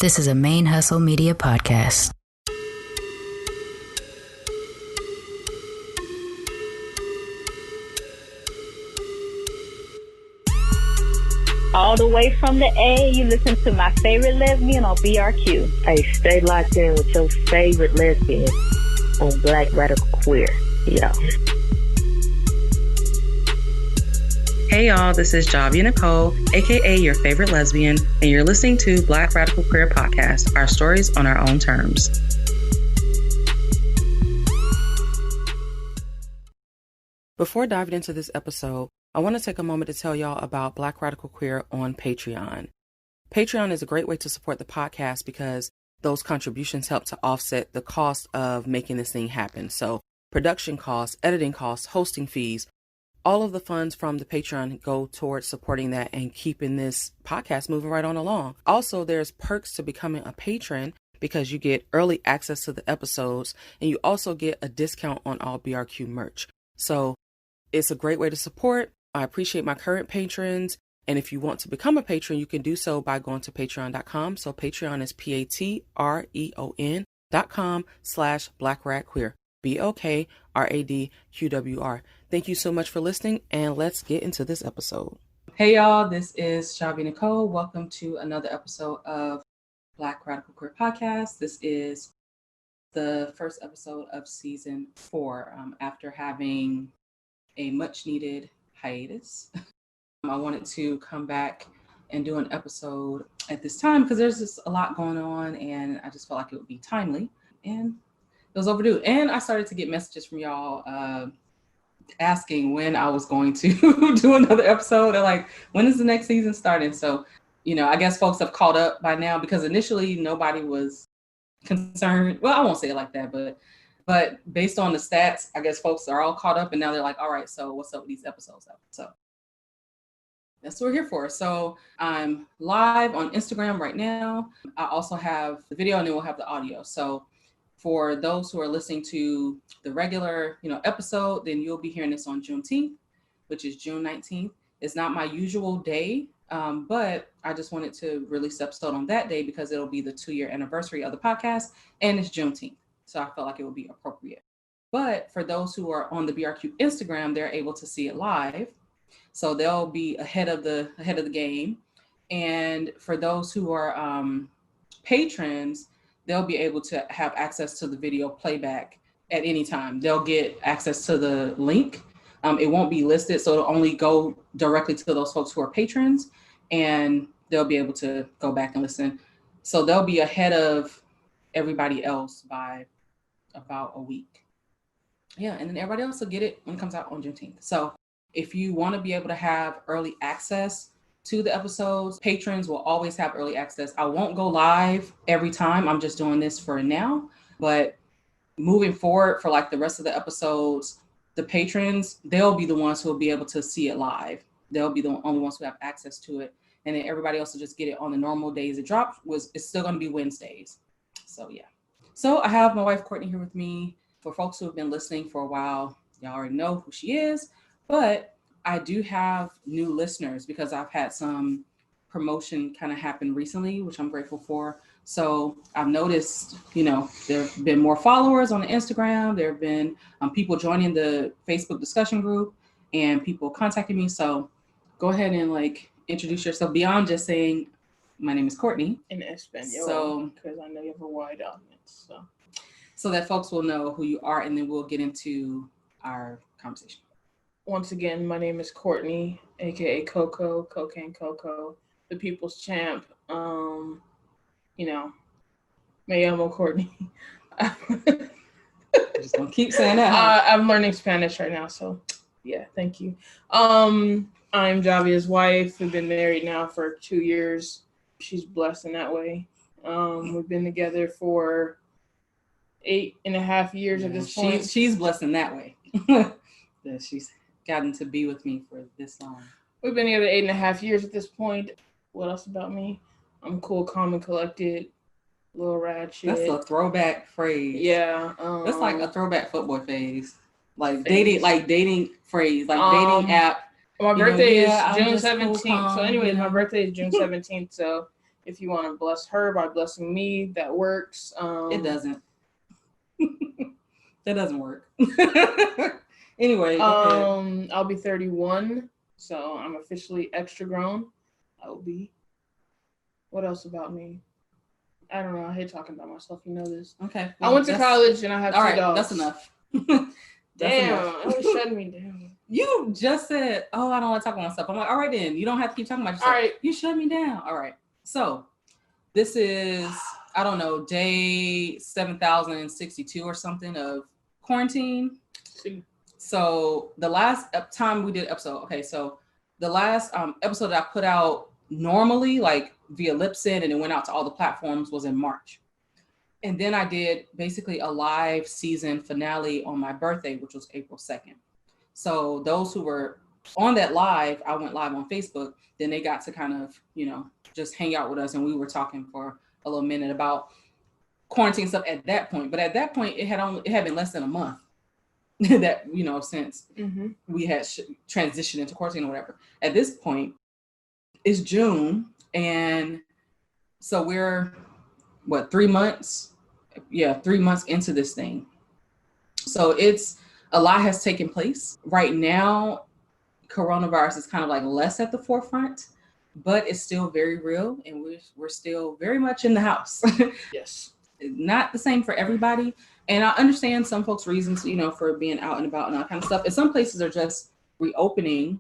This is a ManeHustle Media podcast. All the way from the A, you listen to my favorite lesbian on BRQ. Hey, stay locked in with your favorite lesbian on Black Radical Queer. Yeah. Hey y'all, this is Javi Nicole, aka your favorite lesbian, and you're listening to Black Radical Queer Podcast, our stories on our own terms. Before diving into this episode, I want to take a moment to tell y'all about Black Radical Queer on Patreon. Patreon is a great way to support the podcast because those contributions help to offset the cost of making this thing happen. So production costs, editing costs, hosting fees, all of the funds from the Patreon go towards supporting that and keeping this podcast moving right on along. Also, there's perks to becoming a patron because you get early access to the episodes and you also get a discount on all BRQ merch. So it's a great way to support. I appreciate my current patrons. And if you want to become a patron, you can do so by going to patreon.com. So Patreon is patreon.com/BlackRadQueer. BLK RAD QWR. Thank you so much for listening, and let's get into this episode. Hey y'all, this is Javi Nicole. Welcome to another episode of Black Radical Queer Podcast. This is the first episode of season 4 after having a much needed hiatus. I wanted to come back and do an episode at this time because there's just a lot going on and I just felt like it would be timely and it was overdue. And I started to get messages from y'all asking when I was going to do another episode. They're like, when is the next season starting? So, I guess folks have caught up by now because initially nobody was concerned. Well, I won't say it like that, but based on the stats, I guess folks are all caught up and now they're like, all right, so what's up with these episodes? So that's what we're here for. So I'm live on Instagram right now. I also have the video and then we'll have the audio. So for those who are listening to the regular, episode, then you'll be hearing this on Juneteenth, which is June 19th. It's not my usual day, but I just wanted to release the episode on that day because it'll be the 2-year anniversary of the podcast and it's Juneteenth. So I felt like it would be appropriate. But for those who are on the BRQ Instagram, they're able to see it live. So they'll be ahead of the game. And for those who are patrons, they'll be able to have access to the video playback at any time. They'll get access to the link. It won't be listed, so it'll only go directly to those folks who are patrons, and they'll be able to go back and listen. So they'll be ahead of everybody else by about a week. Yeah, and then everybody else will get it when it comes out on Juneteenth. So if you want to be able to have early access to the episodes, patrons will always have early access. I won't go live every time. I'm just doing this for now. But moving forward for like the rest of the episodes, the patrons, they'll be the ones who will be able to see it live. They'll be the only ones who have access to it. And then everybody else will just get it on the normal days it drops. It's still going to be Wednesdays. So yeah. So I have my wife, Courtney, here with me. For folks who have been listening for a while, y'all already know who she is. But I do have new listeners because I've had some promotion kind of happen recently, which I'm grateful for. So I've noticed, there have been more followers on the Instagram. There have been people joining the Facebook discussion group and people contacting me. So go ahead and introduce yourself beyond just saying, my name is Courtney. In Espanol, so, because I know you have a wide audience. So that folks will know who you are and then we'll get into our conversation. Once again, my name is Courtney, aka Coco, Cocaine Coco, the People's Champ. Me llamo Courtney. Just gonna keep saying that. I'm learning Spanish right now, so yeah, thank you. I'm Javia's wife. We've been married now for 2 years. She's blessed in that way. We've been together for 8.5 years at this point. She's blessed in that way. That she's gotten to be with me for this long. We've been together 8.5 years at this point. What else about me? I'm cool, calm, and collected. Little ratchet. That's a throwback phrase. Yeah. That's like a throwback footboy phase. Dating phrase, dating app. My birthday is June 17th. So anyways, my birthday is June 17th. So If you want to bless her by blessing me, that works. It doesn't. That doesn't work. Anyway, I'll be 31, so I'm officially extra grown. I will be. What else about me? I don't know. I hate talking about myself. You know this. Okay. Well, I went to college and I have 2 dogs. That's enough. Damn, it was shutting me down. You just said, "Oh, I don't want to talk about myself." I'm like, "All right, then. You don't have to keep talking about yourself." All right. You shut me down. All right. So, this is, I don't know, day 7,062 or something of quarantine. So the last time we did episode, okay, so the last episode that I put out normally, like via Lipsyn, and it went out to all the platforms, was in March. And then I did basically a live season finale on my birthday, which was April 2nd. So those who were on that live, I went live on Facebook. Then they got to kind of, just hang out with us. And we were talking for a little minute about quarantine stuff at that point. But at that point, it had been less than a month that, since we had transitioned into quarantine or whatever. At this point, it's June. And so we're, 3 months? Yeah, 3 months into this thing. So a lot has taken place. Right now, coronavirus is kind of like less at the forefront, but it's still very real, and we're still very much in the house. Yes. Not the same for everybody. And I understand some folks' reasons, for being out and about and all kind of stuff. And some places are just reopening.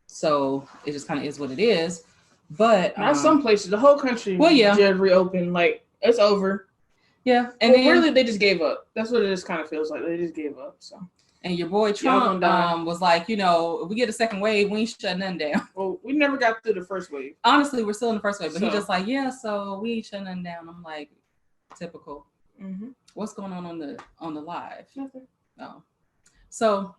So it just kind of is what it is. But not some places, the whole country just reopened. Like, it's over. Yeah. And then, really, they just gave up. That's what it just kind of feels like. They just gave up. So. And your boy Trump was like, if we get a second wave, we ain't shutting nothing down. Well, we never got through the first wave. Honestly, we're still in the first wave. But he's just like, so we ain't shutting nothing down. I'm like, typical. Mm-hmm. What's going on the live? Nothing. Oh. So,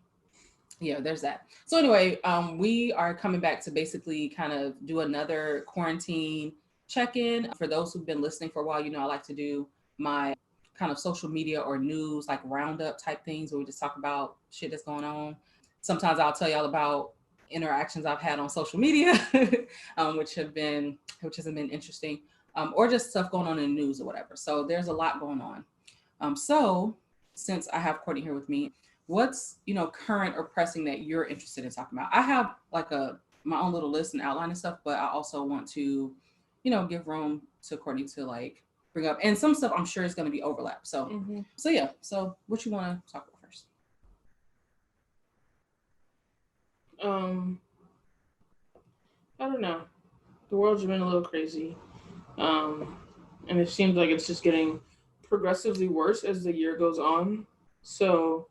yeah, there's that. So anyway, we are coming back to basically kind of do another quarantine check-in. For those who've been listening for a while, I like to do my kind of social media or news, like roundup type things where we just talk about shit that's going on. Sometimes I'll tell y'all about interactions I've had on social media, which hasn't been interesting, or just stuff going on in the news or whatever. So there's a lot going on. So since I have Courtney here with me, what's, current or pressing that you're interested in talking about? I have like my own little list and outline and stuff, but I also want to, give room to Courtney to like bring up, and some stuff I'm sure is going to be overlap. So, So what you want to talk about first? I don't know. The world's been a little crazy. And it seems like it's just getting progressively worse as the year goes on. So,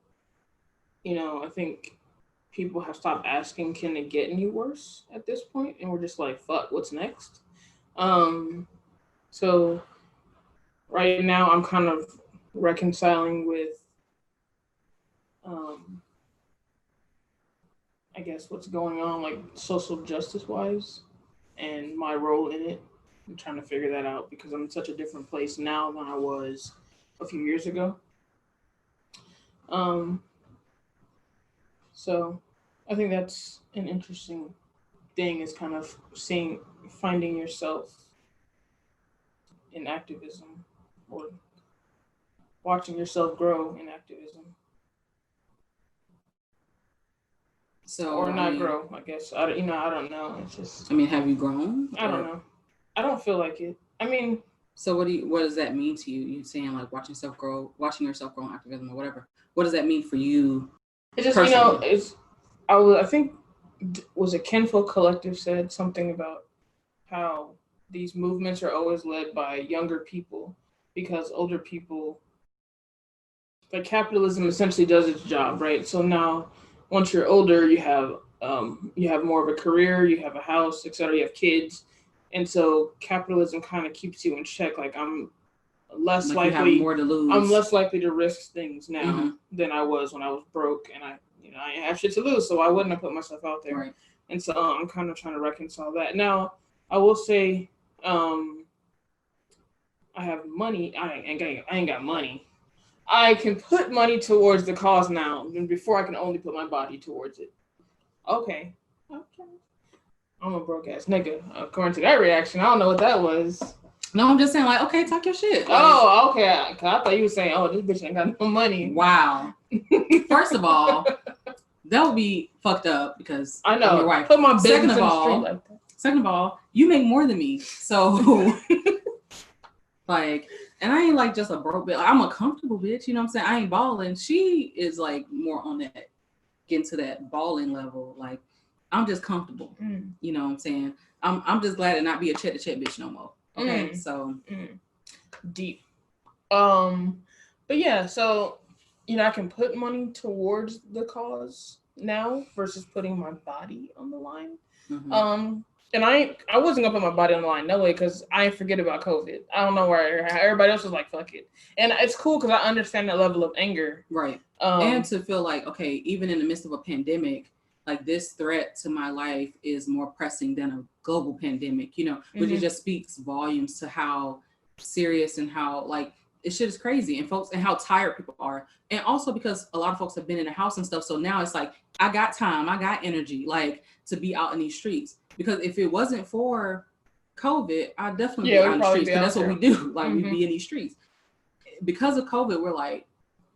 I think people have stopped asking, can it get any worse at this point? And we're just like, fuck, what's next? So right now I'm kind of reconciling with, I guess what's going on, like social justice wise, and my role in it. I'm trying to figure that out because I'm in such a different place now than I was a few years ago. So I think that's an interesting thing, is kind of finding yourself in activism, or watching yourself grow in activism. So, or not grow, I guess. I don't know. It's just. Have you grown? I don't know. I don't feel like it. So what does that mean to you? You saying like watching yourself grow in activism or whatever. What does that mean for you? It's just, personally? I think, was it Kinfolk Collective said something about how these movements are always led by younger people, because older people, like, capitalism essentially does its job, right? So now, once you're older, you have more of a career, you have a house, etc. You have kids, and so capitalism kind of keeps you in check. Like, I'm less likely. You have more to lose. I'm less likely to risk things now than I was when I was broke, and I ain't have shit to lose, so I wouldn't have put myself out there. Right. And so I'm kind of trying to reconcile that. Now, I will say, I have money. I ain't got money. I can put money towards the cause now, and before I can only put my body towards it. Okay. I'm a broke ass nigga. According to that reaction, I don't know what that was. No, I'm just saying, like, okay, talk your shit. Like, oh, okay. 'Cause I thought you were saying, oh, this bitch ain't got no money. Wow. First of all, that would be fucked up because I know. I'm your wife. Put my business in the street like that. Second of all, you make more than me. So, like, and I ain't like just a broke bitch. Like, I'm a comfortable bitch. You know what I'm saying? I ain't balling. She is like more on that, getting to that balling level. Like, I'm just comfortable. You know what I'm saying? I'm just glad to not be a check to check bitch no more. Okay, so deep. But yeah, so I can put money towards the cause now versus putting my body on the line. And I wasn't gonna put my body on the line, no way, because I ain't forget about COVID. I don't know where everybody else was like, fuck it. And it's cool because I understand that level of anger. Right. And to feel like, okay, even in the midst of a pandemic, like this threat to my life is more pressing than a global pandemic, you know, which it just speaks volumes to how serious and how like this shit is crazy and folks and how tired people are. And also because a lot of folks have been in the house and stuff. So now it's like, I got time, I got energy, like to be out in these streets. Because if it wasn't for COVID, I'd definitely be out in the streets because that's what we do. Like we'd be in these streets. Because of COVID, we're like,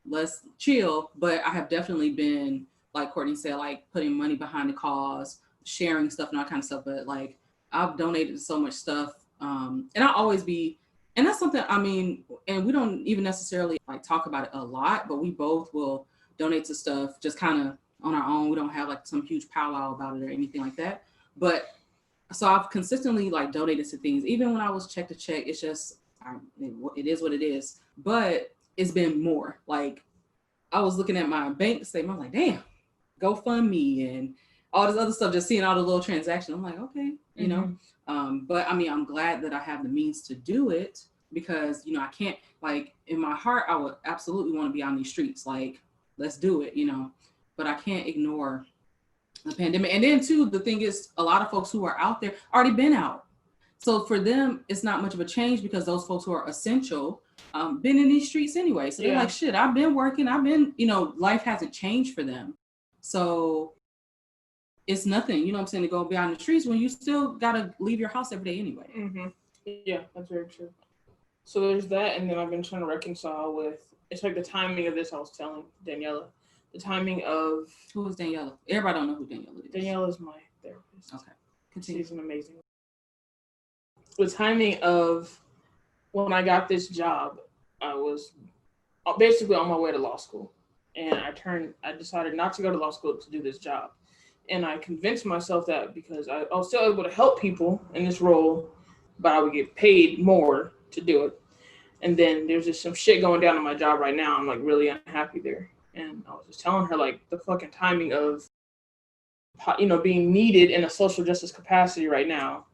let's chill. But I have definitely been, like Courtney said, like putting money behind the cause, sharing stuff and all kind of stuff. But like I've donated so much stuff. And I always be, and that's something, I mean, and we don't even necessarily like talk about it a lot, but we both will donate to stuff just kind of on our own. We don't have like some huge powwow about it or anything like that. But so I've consistently like donated to things. Even when I was check to check, it's just, it is what it is. But it's been more. Like I was looking at my bank statement, I'm like, damn, GoFundMe and all this other stuff, just seeing all the little transactions. I'm like, okay, you know. But I mean, I'm glad that I have the means to do it because, you know, I can't, like in my heart, I would absolutely want to be on these streets. Like, let's do it, you know, but I can't ignore the pandemic. And then too, the thing is a lot of folks who are out there already been out. So for them, it's not much of a change because those folks who are essential been in these streets anyway. So they're like, shit, I've been working. I've been, you know, life hasn't changed for them. So it's nothing, you know what I'm saying, to go beyond the streets when you still got to leave your house every day anyway. Yeah, that's very true. So there's that. And then I've been trying to reconcile with, it's like the timing of this, I was telling Daniela, the timing of... Who is Daniela? Everybody don't know who Daniela is. Daniela is my therapist. Okay. Continue. She's an amazing... The timing of when I got this job, I was basically on my way to law school. And I decided not to go to law school to do this job. And I convinced myself that because I was still able to help people in this role, but I would get paid more to do it. And then there's just some shit going down in my job right now. I'm like really unhappy there. And I was just telling her like the fucking timing of, you know, being needed in a social justice capacity right now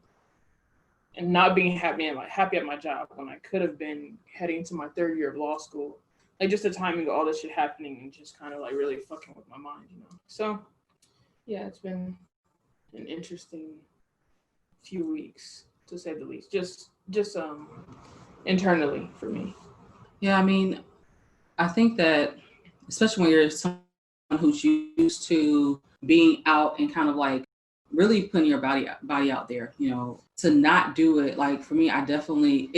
and not being happy at my job when I could have been heading into my third year of law school. Like just the timing of all this shit happening and just kind of like really fucking with my mind, you know? So yeah, it's been an interesting few weeks to say the least, just internally for me. Yeah, I mean, I think that especially when you're someone who's used to being out and kind of like really putting your body out there, you know, to not do it, like for me, I definitely,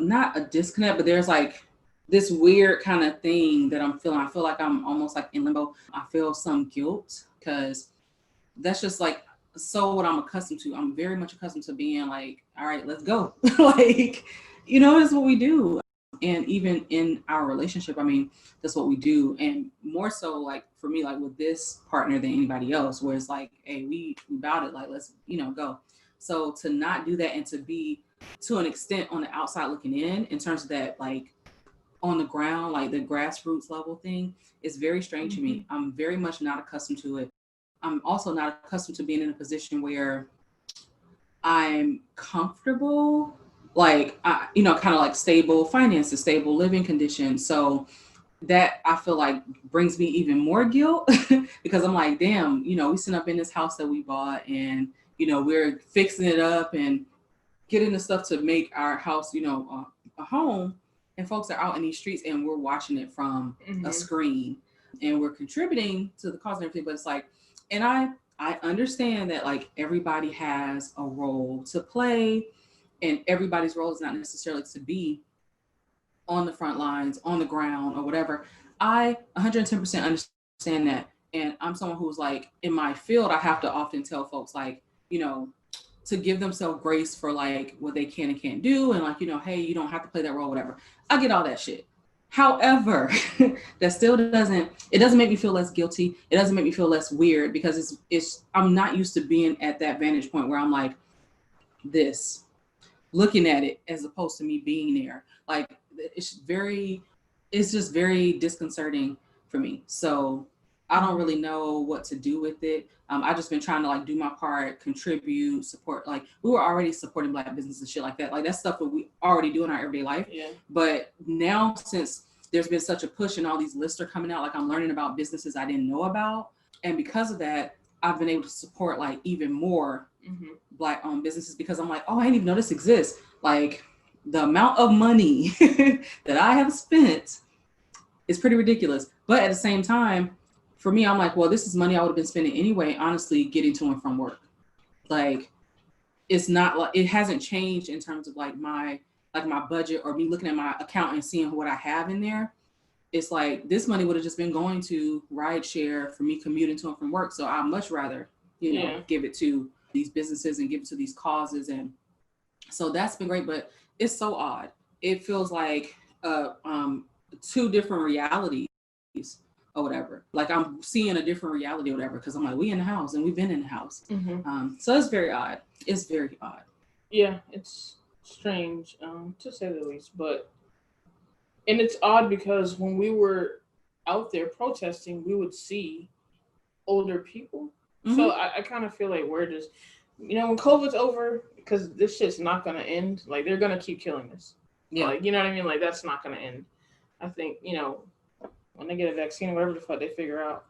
not a disconnect, but there's like this weird kind of thing that I'm feeling. I feel like I'm almost like in limbo. I feel some guilt because that's just like, so what I'm accustomed to. I'm very much accustomed to being like, all right, let's go. Like, you know, that's what we do. And even in our relationship, I mean, that's what we do. And more so like for me, like with this partner than anybody else, where it's like, hey, we about it, like, let's, you know, go. So to not do that and to be to an extent on the outside looking in terms of that, like on the ground, like the grassroots level thing is very strange to me. I'm very much not accustomed to it. I'm also not accustomed to being in a position where I'm comfortable, like, you know, kind of like stable finances, stable living conditions. So that I feel like brings me even more guilt because I'm like, damn, you know, we sitting up in this house that we bought and, you know, we're fixing it up and getting the stuff to make our house, you know, a home. And folks are out in these streets and we're watching it from a screen and we're contributing to the cause and everything. But it's like, and I understand that like everybody has a role to play and everybody's role is not necessarily to be on the front lines, on the ground or whatever. I 110% understand that. And I'm someone who's like, in my field, I have to often tell folks like, to give themselves grace for like what they can and can't do. And like, hey, you don't have to play that role, whatever. I get all that shit. However, that still doesn't make me feel less guilty. It doesn't make me feel less weird, because I'm not used to being at that vantage point where I'm like this, looking at it, as opposed to me being there. Like, it's just very disconcerting for me. So I don't really know what to do with it. I've just been trying to like do my part, contribute, support. Like, we were already supporting Black businesses and shit like that. Like, that's stuff that we already do in our everyday life. Yeah. But now, since there's been such a push and all these lists are coming out, like, I'm learning about businesses I didn't know about. And because of that, I've been able to support like even more Black owned businesses, because I'm like, oh, I didn't even know this exists. Like, the amount of money that I have spent is pretty ridiculous. But at the same time, for me, I'm like, well, this is money I would have been spending anyway, honestly, getting to and from work. Like, it's not like, it hasn't changed in terms of like my budget, or me looking at my account and seeing what I have in there. It's like, this money would have just been going to rideshare for me commuting to and from work. So I'd much rather, give it to these businesses and give it to these causes. And so that's been great, but it's so odd. It feels like two different realities or whatever. Like, I'm seeing a different reality or whatever, because I'm like, we in the house and we've been in the house. So it's very odd. It's very odd. Yeah, it's strange, to say the least. And it's odd because when we were out there protesting, we would see older people. So I kind of feel like we're just, when COVID's over, because this shit's not going to end, like, they're going to keep killing us. Yeah. Like, you know what I mean? Like, that's not going to end. I think, when they get a vaccine or whatever the fuck they figure out,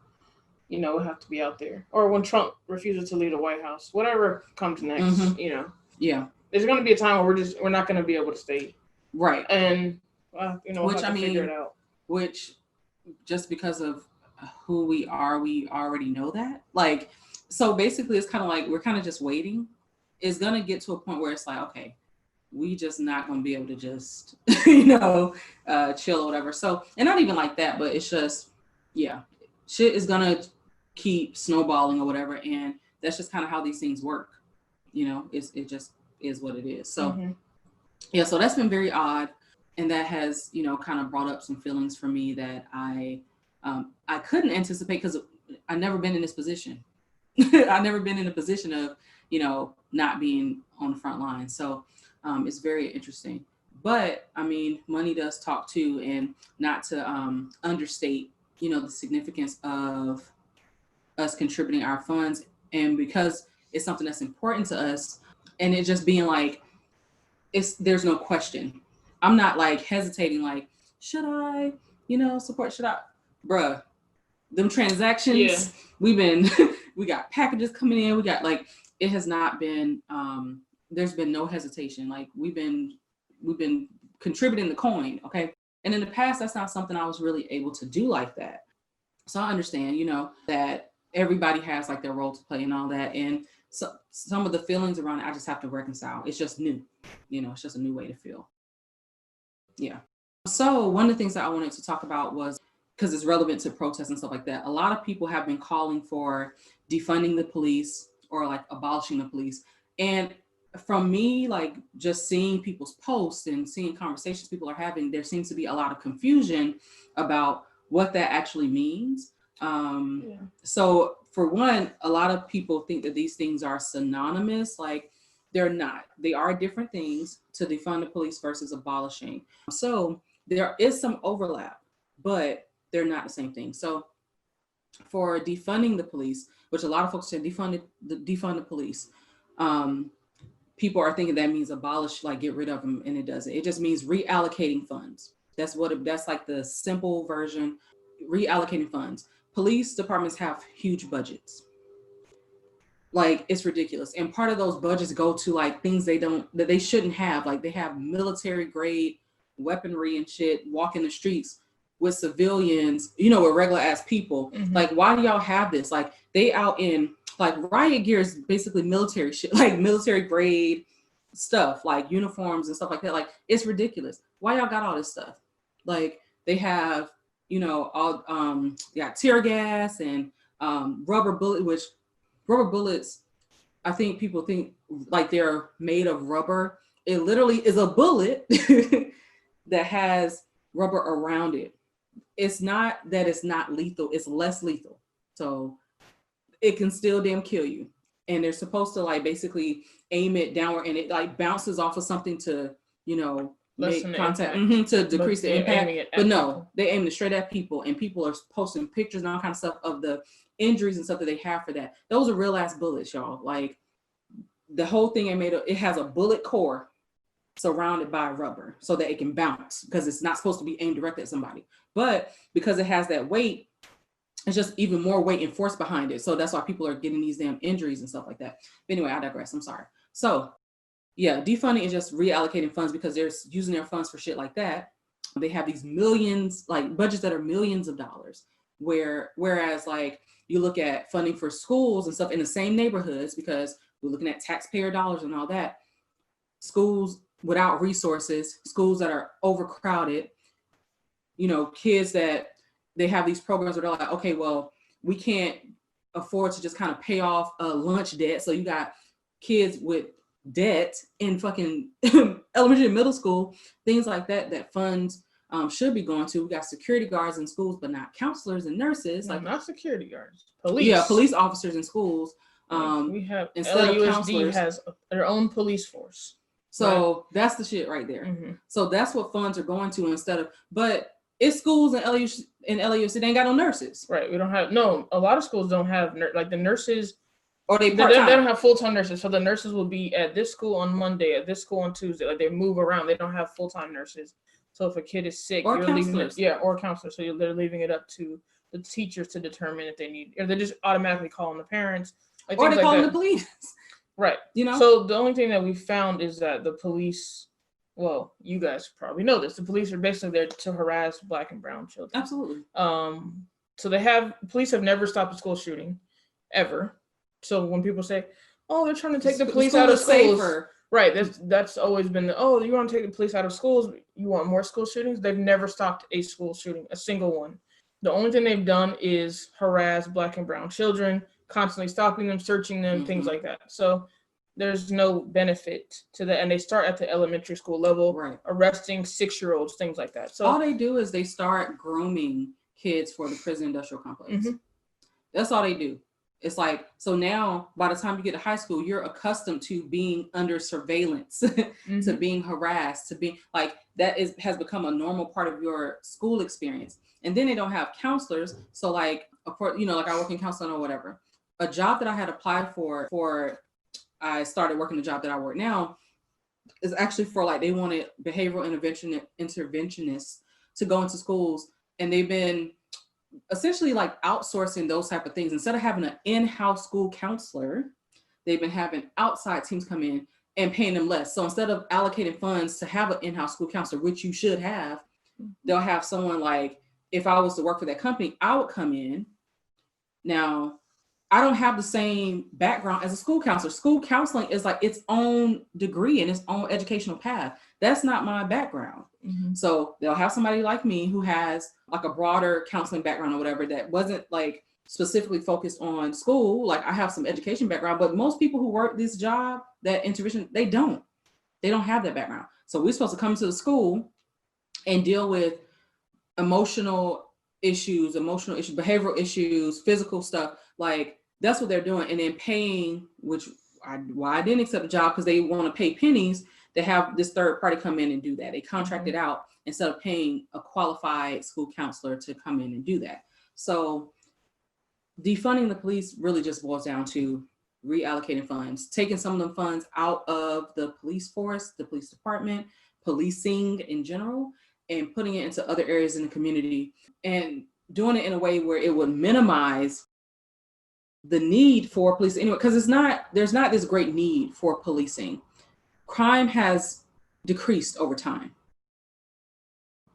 we'll have to be out there. Or when Trump refuses to leave the White House, whatever comes next, Yeah. There's going to be a time where we're not going to be able to stay. Right. And, we'll have to figure it out. Which, just because of who we are, we already know that. Like, so basically it's kind of like, we're kind of just waiting. It's going to get to a point where it's like, okay, we just not going to be able to just, chill or whatever. So, and not even like that, but it's just, shit is going to keep snowballing or whatever. And that's just kind of how these things work. It just is what it is. So, so that's been very odd. And that has, kind of brought up some feelings for me that I couldn't anticipate, because I've never been in this position. I've never been in a position of, not being on the front line. So it's very interesting. But I mean, money does talk too, and not to understate, the significance of us contributing our funds. And because it's something that's important to us, and it just being like, there's no question. I'm not like hesitating, like, should I, support, should I? Bruh, them transactions, we got packages coming in. We got like, it has not been, there's been no hesitation. Like, we've been contributing the coin. Okay. And in the past, that's not something I was really able to do like that. So I understand, that everybody has like their role to play and all that. And so some of the feelings around it, I just have to reconcile. It's just new, it's just a new way to feel. Yeah. So one of the things that I wanted to talk about was, because it's relevant to protests and stuff like that, a lot of people have been calling for defunding the police or like abolishing the police. And from me, like, just seeing people's posts and seeing conversations people are having, there seems to be a lot of confusion about what that actually means. So for one, a lot of people think that these things are synonymous. Like, they're not. They are different things, to defund the police versus abolishing. So there is some overlap, but they're not the same thing. So for defunding the police, which a lot of folks say defund the police, people are thinking that means abolish, like get rid of them, and it doesn't. It just means reallocating funds. That's like the simple version, reallocating funds. Police departments have huge budgets. Like, it's ridiculous. And part of those budgets go to like things that they shouldn't have. Like, they have military grade weaponry and shit walking the streets with civilians, with regular ass people. Like, why do y'all have this? Like, they out in like riot gear is basically military shit, like military grade stuff like uniforms and stuff like that. Like, it's ridiculous. Why y'all got all this stuff? Like, they have, all tear gas and rubber bullets, I think people think like they're made of rubber. It literally is a bullet that has rubber around it. It's not that it's not lethal, it's less lethal. So it can still damn kill you. And they're supposed to like basically aim it downward, and it like bounces off of something to, make contact, to decrease the impact. But no, they aim it straight at people, and people are posting pictures and all kind of stuff of the injuries and stuff that they have for that. Those are real ass bullets, y'all. Like, the whole thing it has a bullet core surrounded by rubber so that it can bounce, because it's not supposed to be aimed directly at somebody. But because it has that weight, it's just even more weight and force behind it. So that's why people are getting these damn injuries and stuff like that. But anyway, I digress. I'm sorry. So yeah, defunding is just reallocating funds because they're using their funds for shit like that. They have these millions, like budgets that are millions of dollars, whereas like you look at funding for schools and stuff in the same neighborhoods, because we're looking at taxpayer dollars and all that. Schools without resources, schools that are overcrowded, kids that they have these programs where they're like, okay, well, we can't afford to just kind of pay off a lunch debt. So you got kids with debt in fucking elementary and middle school, things like that funds should be going to. We got security guards in schools, but not counselors and nurses. No, like not security guards, police. Yeah, police officers in schools. We have instead LUSD of has their own police force. So right? That's the shit right there. Mm-hmm. So that's what funds are going to but it's schools in LUSD, they ain't got no nurses. Right. We don't have, a lot of schools don't have, like the nurses, or they don't have full-time nurses. So the nurses will be at this school on Monday, at this school on Tuesday. Like, they move around. They don't have full-time nurses. So if a kid is sick, or you're counselors. leaving it, or counselors. So they're leaving it up to the teachers to determine if they need, or they're just automatically calling the parents. Like, or they're calling that. the police. Right. So the only thing that we found is that the police, well, you guys probably know this, the police are basically there to harass Black and brown children. Absolutely. So police have never stopped a school shooting, ever. So when people say, oh, they're trying to take the police out of schools. Safer. Right. That's always been you want to take the police out of schools, you want more school shootings? They've never stopped a school shooting, a single one. The only thing they've done is harass Black and brown children, constantly stopping them, searching them, things like that. So there's no benefit to that. And they start at the elementary school level, right, arresting 6-year-olds, things like that. So all they do is they start grooming kids for the prison industrial complex. Mm-hmm. That's all they do. It's like, so now by the time you get to high school, you're accustomed to being under surveillance, to being harassed, to being like, has become a normal part of your school experience. And then they don't have counselors. So like, like I work in counseling or whatever. A job that I had applied for I started working the job that I work now is actually for like, they wanted behavioral interventionists to go into schools, and they've been essentially like outsourcing those type of things. Instead of having an in-house school counselor, they've been having outside teams come in and paying them less. So instead of allocating funds to have an in-house school counselor, which you should have, they'll have someone like, if I was to work for that company, I would come in. Now, I don't have the same background as a school counselor. School counseling is like its own degree and its own educational path. That's not my background. Mm-hmm. So they'll have somebody like me who has like a broader counseling background or whatever that wasn't like specifically focused on school. Like, I have some education background, but most people who work this job, that intervention, they don't have that background. So we're supposed to come to the school and deal with emotional issues, behavioral issues, physical stuff. Like, that's what they're doing. And then paying, why I didn't accept the job, because they want to pay pennies to have this third party come in and do that. They contract it out instead of paying a qualified school counselor to come in and do that. So defunding the police really just boils down to reallocating funds, taking some of the funds out of the police force, the police department, policing in general, and putting it into other areas in the community, and doing it in a way where it would minimize the need for police anyway, because there's not this great need for policing. Crime has decreased over time.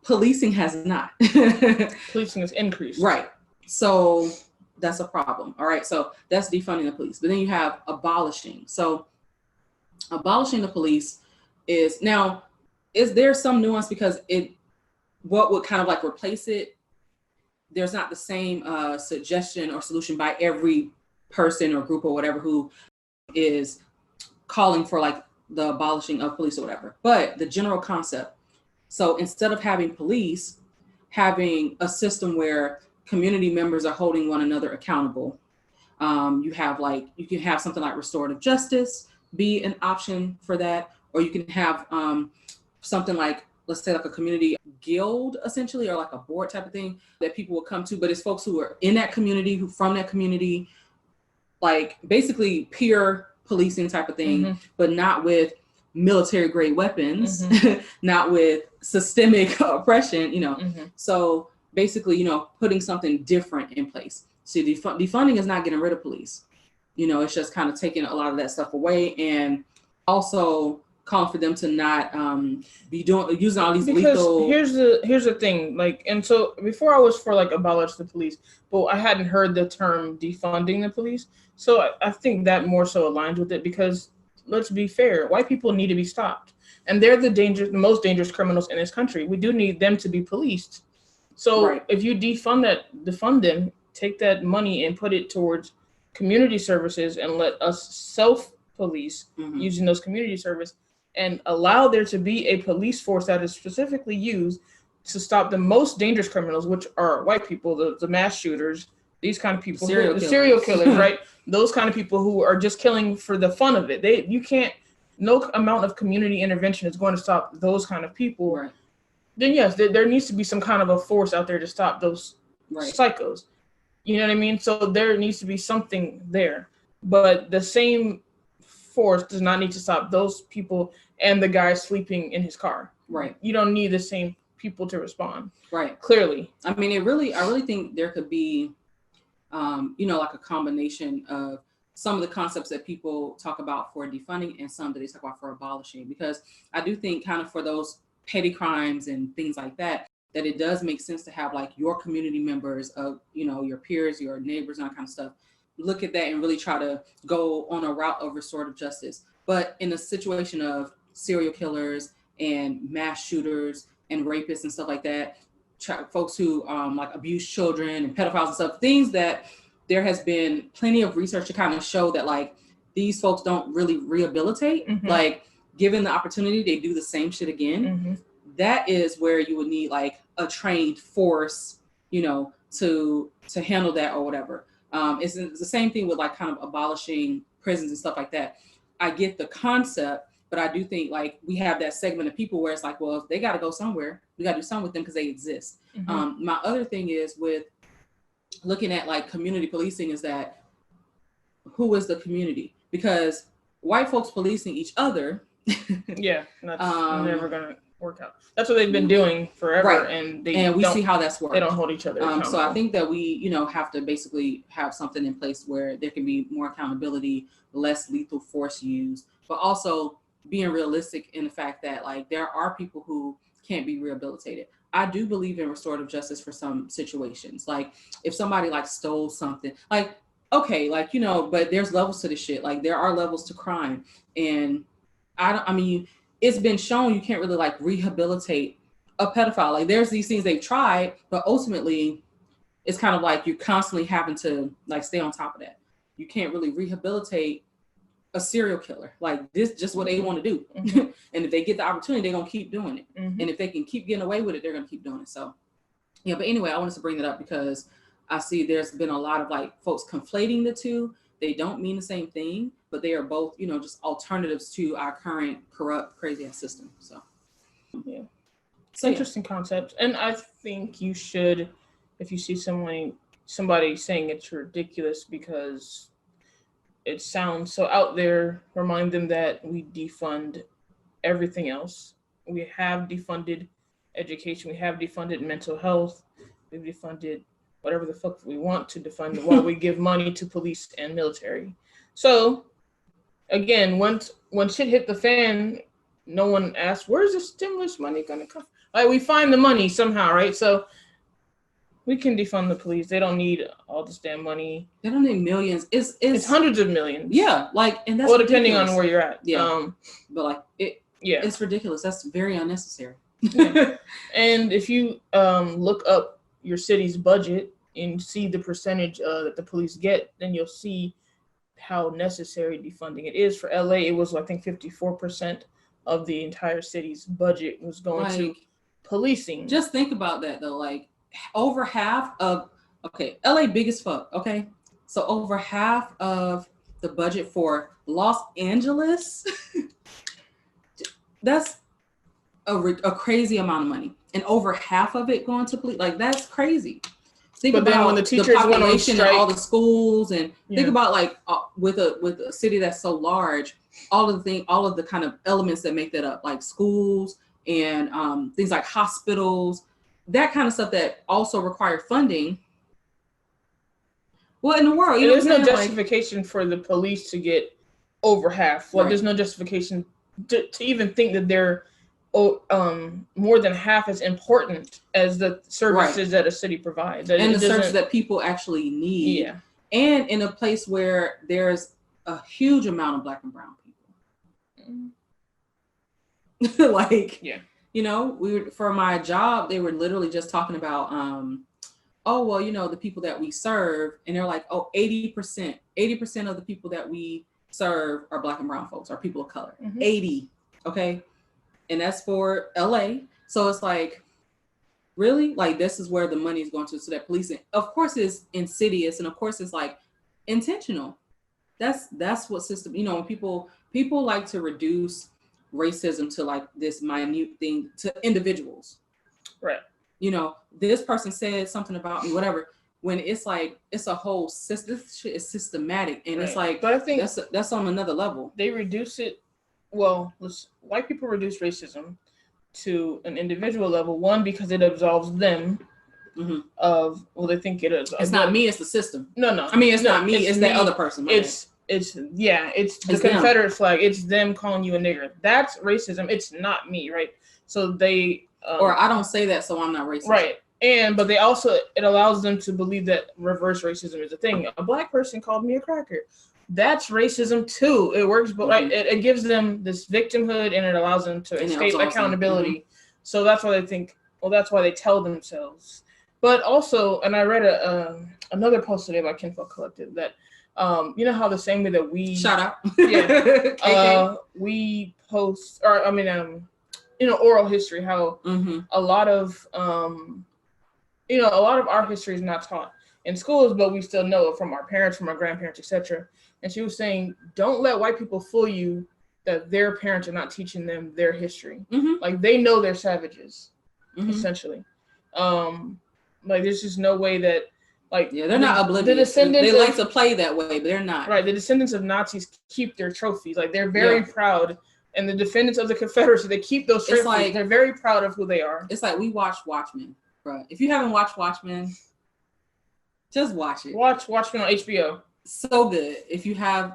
Policing has not. Policing has increased. Right. So that's a problem. All right. So that's defunding the police. But then you have abolishing. So abolishing the police is there some nuance because what would kind of like replace it, there's not the same suggestion or solution by every person or group or whatever who is calling for like the abolishing of police or whatever, but the general concept. So instead of having police, having a system where community members are holding one another accountable. You can have something like restorative justice be an option for that, or you can have something like, let's say like a community guild essentially, or like a board type of thing that people will come to, but it's folks who are in that community, who from that community, like basically peer policing type of thing, but not with military grade weapons, not with systemic oppression, So basically, putting something different in place. See, defunding is not getting rid of police. It's just kind of taking a lot of that stuff away, and also calling for them to not be using all these lethal. Here's the thing, like, and so before I was for like abolish the police, but I hadn't heard the term defunding the police. So I think that more so aligns with it, because let's be fair, white people need to be stopped, and they're the most dangerous criminals in this country. We do need them to be policed. So if you defund them, take that money and put it towards community services and let us self-police using those community service, and allow there to be a police force that is specifically used to stop the most dangerous criminals, which are white people, the mass shooters, these kind of people, the serial killers, right? Those kind of people who are just killing for the fun of it. No amount of community intervention is going to stop those kind of people. Right. Then yes, there needs to be some kind of a force out there to stop those psychos. You know what I mean? So there needs to be something there, but the same force does not need to stop those people and the guy sleeping in his car. Right. You don't need the same people to respond. Right. Clearly. I mean, I really think there could be, like a combination of some of the concepts that people talk about for defunding and some that they talk about for abolishing, because I do think kind of for those petty crimes and things like that it does make sense to have like your community members of, your peers, your neighbors, and that kind of stuff, look at that and really try to go on a route of restorative justice. But in a situation of serial killers and mass shooters and rapists and stuff like that, folks who like abuse children and pedophiles and stuff, things that there has been plenty of research to kind of show that like these folks don't really rehabilitate. Like given the opportunity, they do the same shit again. That is where you would need like a trained force, to handle that or whatever. It's the same thing with like kind of abolishing prisons and stuff like that. I get the concept, but I do think like we have that segment of people where it's like, well, if they got to go somewhere, we got to do something with them because they exist. My other thing is with looking at like community policing is that who is the community? Because white folks policing each other. That's never going to work out. That's what they've been doing forever, and we see how that's worked. They don't hold each other accountable. So I think that we, have to basically have something in place where there can be more accountability, less lethal force used, but also being realistic in the fact that like there are people who can't be rehabilitated. I do believe in restorative justice for some situations. Like if somebody like stole something, like okay, like but there's levels to this shit. Like there are levels to crime, and it's been shown you can't really like rehabilitate a pedophile. Like there's these things they've tried, but ultimately it's kind of like you're constantly having to like stay on top of that. You can't really rehabilitate a serial killer. Like this just what they want to do. And if they get the opportunity, they're going to keep doing it. And if they can keep getting away with it, they're going to keep doing it. So yeah, but anyway, I wanted to bring that up because I see there's been a lot of like folks conflating the two. They don't mean the same thing, but they are both, just alternatives to our current corrupt, crazy ass system. So, yeah. It's an interesting concept. And I think you should, if you see somebody saying it's ridiculous because it sounds so out there, remind them that we defund everything else. We have defunded education. We have defunded mental health. We've defunded whatever the fuck we want to defund while we give money to police and military. So again, once shit hit the fan, no one asked, where's the stimulus money gonna come? Like we find the money somehow, right? So We can defund the police. They don't need all this damn money. They don't need millions. It's hundreds of millions. Yeah, like, and that's depending ridiculous. on where you're at. Yeah, but like it's ridiculous. That's very unnecessary. Yeah. And if you look up your city's budget and see the percentage that the police get, then you'll see how necessary defunding it is. For LA, it was, I think, 54% of the entire city's budget was going to policing. Just think about that though. Like, over half of LA big as fuck. Okay, so over half of the budget for Los Angeles, that's a crazy amount of money, and over half of it going to police. Like, that's crazy. Think about when the teachers went on strike, and all the schools, and think about like with a city that's so large, all of the kind of elements that make that up, like schools and things like hospitals, that kind of stuff that also require funding. What in the world? There's no justification for the police to get over half. Like, there's no justification to even think that they're more than half as important as the services that a city provides. And the services that people actually need. Yeah. And in a place where there's a huge amount of Black and brown people. Like, for my job, they were literally just talking about, the people that we serve, and they're like, 80% of the people that we serve are Black and brown folks, are people of color. 80, okay? And that's for LA. So it's like, really? Like, this is where the money is going to. So that policing, of course, is insidious, and of course it's like intentional. That's what system, when people like to reduce racism to like this minute thing to individuals. Right. This person said something about me, whatever. When it's like, it's a whole system. This shit is systematic, and it's like, but I think that's on another level. They reduce it. Well, white people reduce racism to an individual level. One, because it absolves them they think it is. It's not me, it's the system. No. I mean, it's not me, it's that other person. It's the Confederate flag. It's them calling you a nigger. That's racism. It's not me, right? So they or I don't say that, so I'm not racist. Right. But they also, it allows them to believe that reverse racism is a thing. A Black person called me a cracker. That's racism too. It works, but it gives them this victimhood, and it allows them to escape accountability. So that's why they think. Well, that's why they tell themselves. But also, and I read another post today by Kinfolk Collective that, how the same way that we shout out, we post, or oral history, how a lot of our history is not taught in schools, but we still know it from our parents, from our grandparents, etc. And she was saying, don't let white people fool you that their parents are not teaching them their history. Like, they know they're savages, essentially. Like, there's just no way that, like, they're not oblivious. They like to play that way, but they're not. Right. The descendants of Nazis keep their trophies. Like, they're very proud. And the descendants of the Confederacy, they keep those trophies. Like, they're very proud of who they are. It's like we watched Watchmen, bro. If you haven't watched Watchmen, just watch it. Watch Watchmen on HBO. So good. If you have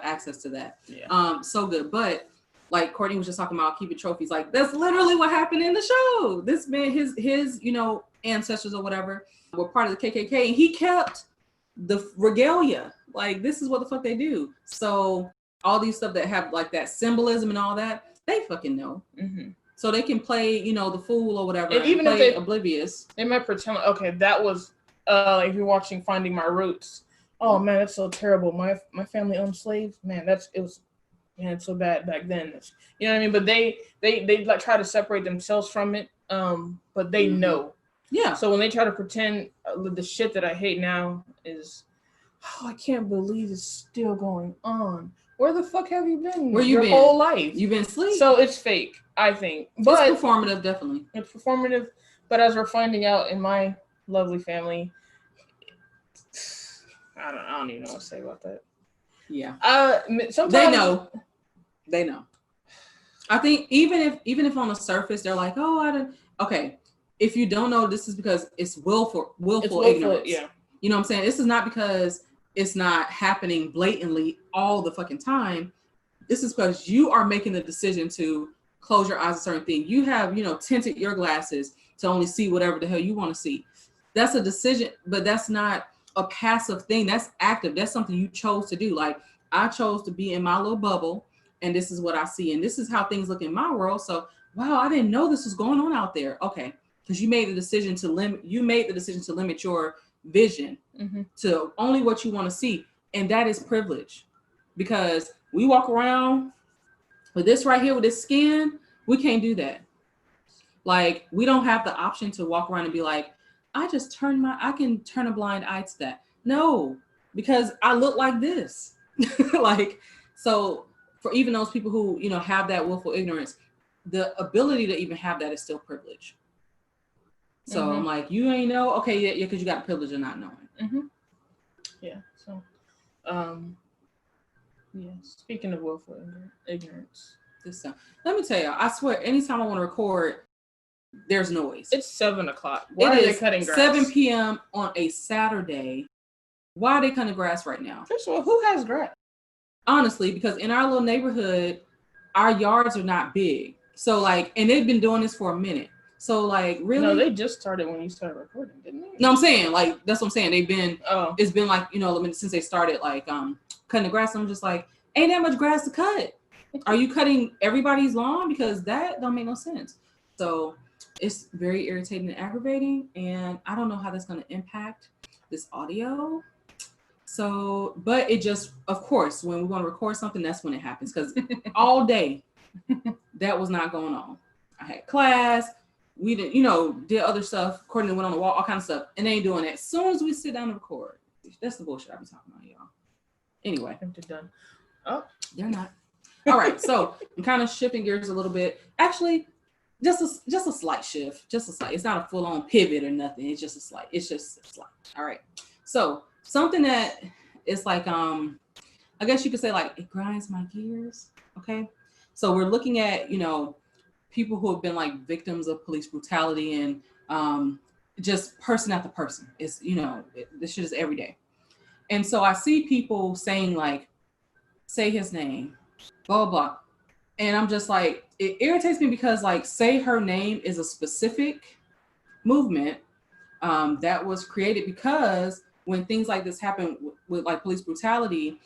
access to that. Yeah. So good. But like Courtney was just talking about keeping trophies, like that's literally what happened in the show. This man, his ancestors or whatever were part of the KKK, and he kept the regalia. Like, this is what the fuck they do. So all these stuff that have like that symbolism and all that, they fucking know. So they can play, the fool or whatever. And even if they're oblivious, they might pretend, okay, that was if you're watching Finding My Roots. Oh man, that's so terrible. My family owned slaves. Man, it's so bad back then. You know what I mean? But they like try to separate themselves from it. But they know. Yeah. So when they try to pretend the shit that I hate now is, I can't believe it's still going on. Where the fuck have you been? Where you your been? Whole life? You've been asleep. So it's fake, I think. But it's performative, definitely. It's performative. But as we're finding out in my lovely family, I don't even know what to say about that. Yeah. Sometimes they know. I think even if on the surface they're like, I don't. Okay, if you don't know, this is because it's willful ignorance. Yeah. You know what I'm saying? This is not because it's not happening blatantly all the fucking time. This is because you are making the decision to close your eyes to certain things. You have, tinted your glasses to only see whatever the hell you want to see. that's a decision, but that's not a passive thing. That's active. That's something you chose to do. Like, I chose to be in my little bubble, and this is what I see, and this is how things look in my world. So, wow, I didn't know this was going on out there. Okay, because you made the decision to limit. You made the decision to limit your vision to only what you want to see, and that is privilege, because we walk around with this right here with this skin. We can't do that. Like, we don't have the option to walk around and be like, I can turn a blind eye to that. No, because I look like this. Like, so for even those people who, you know, have that willful ignorance, the ability to even have that is still privilege. So I'm like, you ain't know? Okay, yeah, because you got the privilege of not knowing. Yeah, so, yeah, speaking of willful ignorance. Let me tell you, I swear, anytime I want to record, there's noise. It's 7:00. Why are they cutting grass? 7 p.m. on a Saturday. Why are they cutting grass right now? First of all, who has grass? Honestly, because in our little neighborhood, our yards are not big. So like, and they've been doing this for a minute. So like, really? No, they just started when you started recording, didn't they? No, I'm saying, like, that's what I'm saying. They've been, it's been like, you know, since they started like cutting the grass. I'm just like, ain't that much grass to cut. Are you cutting everybody's lawn? Because that don't make no sense. So it's very irritating and aggravating, and I don't know how that's going to impact this audio. So, but it just, of course, when we want to record something, that's when it happens, because all day that was not going on. I had class, we did, you know, did other stuff, Courtney went on the wall, all kinds of stuff, and they ain't doing that. As soon as we sit down to record, that's the bullshit I've been talking about, y'all. Anyway, they're done. Oh, they're not. All right, so I'm kind of shifting gears a little bit. Actually, just a slight shift, just a slight. It's not a full-on pivot or nothing. It's just a slight. It's just a slight. All right. So something that is like, I guess you could say, like, it grinds my gears. Okay. So we're looking at, you know, people who have been like victims of police brutality, and just person after person. It's, you know, this shit is every day. And so I see people saying like, say his name, blah, blah. And I'm just like, it irritates me because, like, say her name is a specific movement that was created because when things like this happen with like police brutality,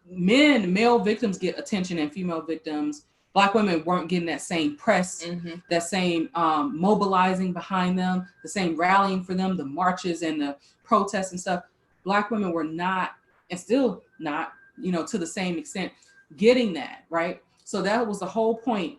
male victims get attention, and female victims, Black women weren't getting that same press, that same mobilizing behind them, the same rallying for them, the marches and the protests and stuff. Black women were not, and still not, you know, to the same extent, getting that, right? So that was the whole point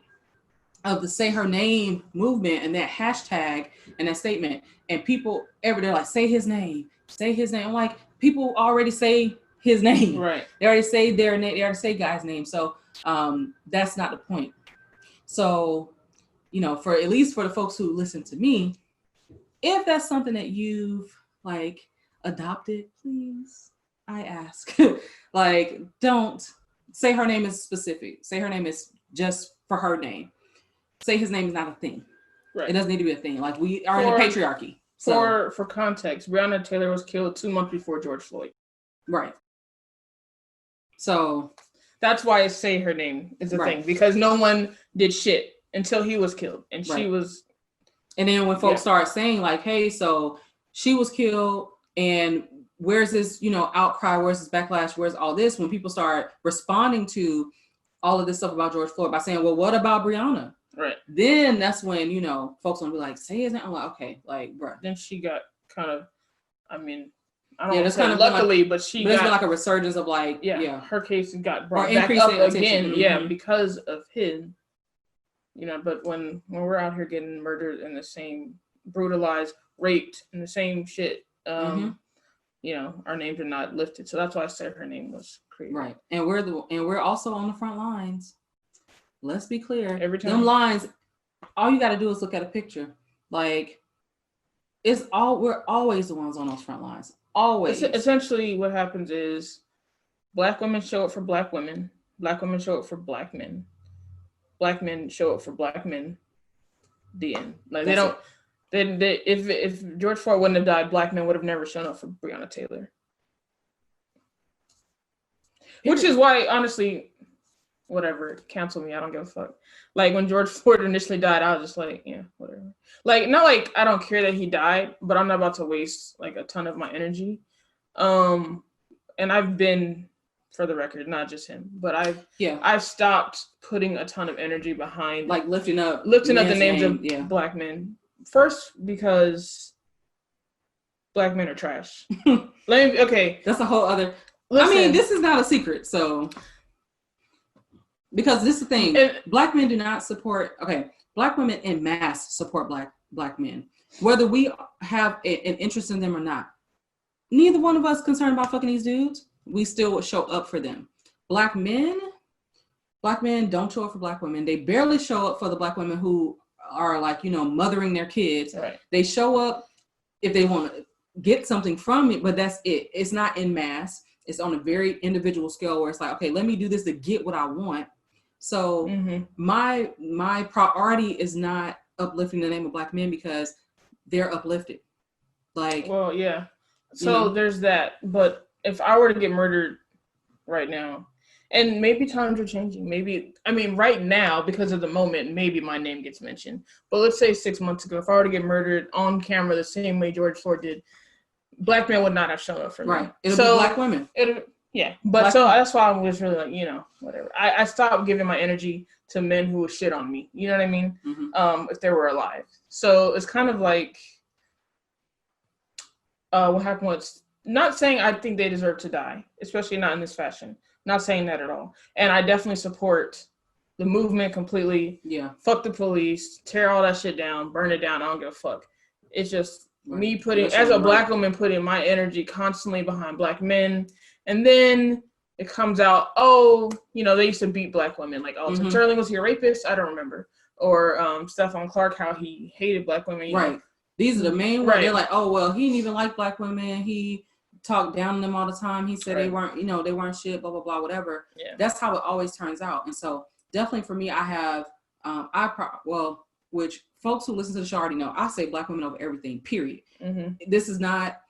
of the Say Her Name movement and that hashtag and that statement. And people every day like, say his name, say his name. I'm like, people already say his name. Right. They already say their name, they already say guy's name. So that's not the point. So, you know, for at least for the folks who listen to me, if that's something that you've like adopted, please, I ask, like, don't say her name is specific. Say her name is just for her name. Say his name is not a thing. Right. It doesn't need to be a thing. Like, we are in a patriarchy. So. For context, Breonna Taylor was killed 2 months before George Floyd. Right. So that's why Say Her Name is a thing, because no one did shit until he was killed, and she was. And then when folks start saying like, hey, so she was killed, and where's this, you know, outcry? Where's this backlash? Where's all this? When people start responding to all of this stuff about George Floyd by saying, well, what about Breonna? Right. Then that's when, you know, folks gonna be like, say his name. I'm like, okay, like, bro. Then she got kind of, I mean, I don't know, kind of luckily, like, but she got been like a resurgence of like, her case got brought back up again, because of him. You know, but when we're out here getting murdered in the same, brutalized, raped in the same shit, you know, our names are not lifted. So that's why I said her name was created. Right. And we're also on the front lines. Let's be clear. Every time. Them lines, all you got to do is look at a picture. Like, we're always the ones on those front lines. Always. Essentially, what happens is Black women show up for Black women. Black women show up for Black men. Black men show up for Black men. The end. Like, they don't. If George Floyd wouldn't have died, Black men would have never shown up for Breonna Taylor. Which is why, honestly, whatever, cancel me. I don't give a fuck. Like when George Floyd initially died, I was just like, yeah, whatever. Like, not like I don't care that he died, but I'm not about to waste like a ton of my energy. And I've been, for the record, not just him, but I've stopped putting a ton of energy behind like lifting up the names of Black men. First, because Black men are trash. That's a whole other. Listen, I mean, this is not a secret, so because this is the thing, Black men do not support. Okay, Black women en masse support Black men, whether we have an interest in them or not. Neither one of us concerned about fucking these dudes. We still would show up for them. Black men don't show up for Black women. They barely show up for the Black women who are like, mothering their kids. Right. They show up if they want to get something from it, but that's it. It's not en masse. It's on a very individual scale where it's like, okay, let me do this to get what I want. So my priority is not uplifting the name of Black men because they're uplifted. Like, well, yeah. So there's that. But if I were to get murdered right now, and maybe times are changing. Right now, because of the moment, maybe my name gets mentioned. But let's say 6 months ago, if I were to get murdered on camera the same way George Floyd did, Black men would not have shown up for me. Right. It'll be Black women. Yeah. But that's why I was really like, whatever. I stopped giving my energy to men who would shit on me. You know what I mean? Mm-hmm. If they were alive. So it's kind of like, what happened was, not saying I think they deserve to die, especially not in this fashion. Not saying that at all. And I definitely support the movement completely. Yeah. Fuck the police, tear all that shit down, burn it down. I don't give a fuck. It's just me putting, as a Black woman, putting my energy constantly behind Black men. And then it comes out, they used to beat Black women. Like, Tim Sterling was he a rapist? I don't remember. Or Stephon Clark, how he hated Black women. Right. These are the main ones. Right. They're like, he didn't even like Black women. He talked down on them all the time. He said they weren't, they weren't shit, blah, blah, blah, whatever. Yeah. That's how it always turns out. And so definitely for me, I have, which folks who listen to the show already know, I say Black women over everything, period. Mm-hmm. This is not,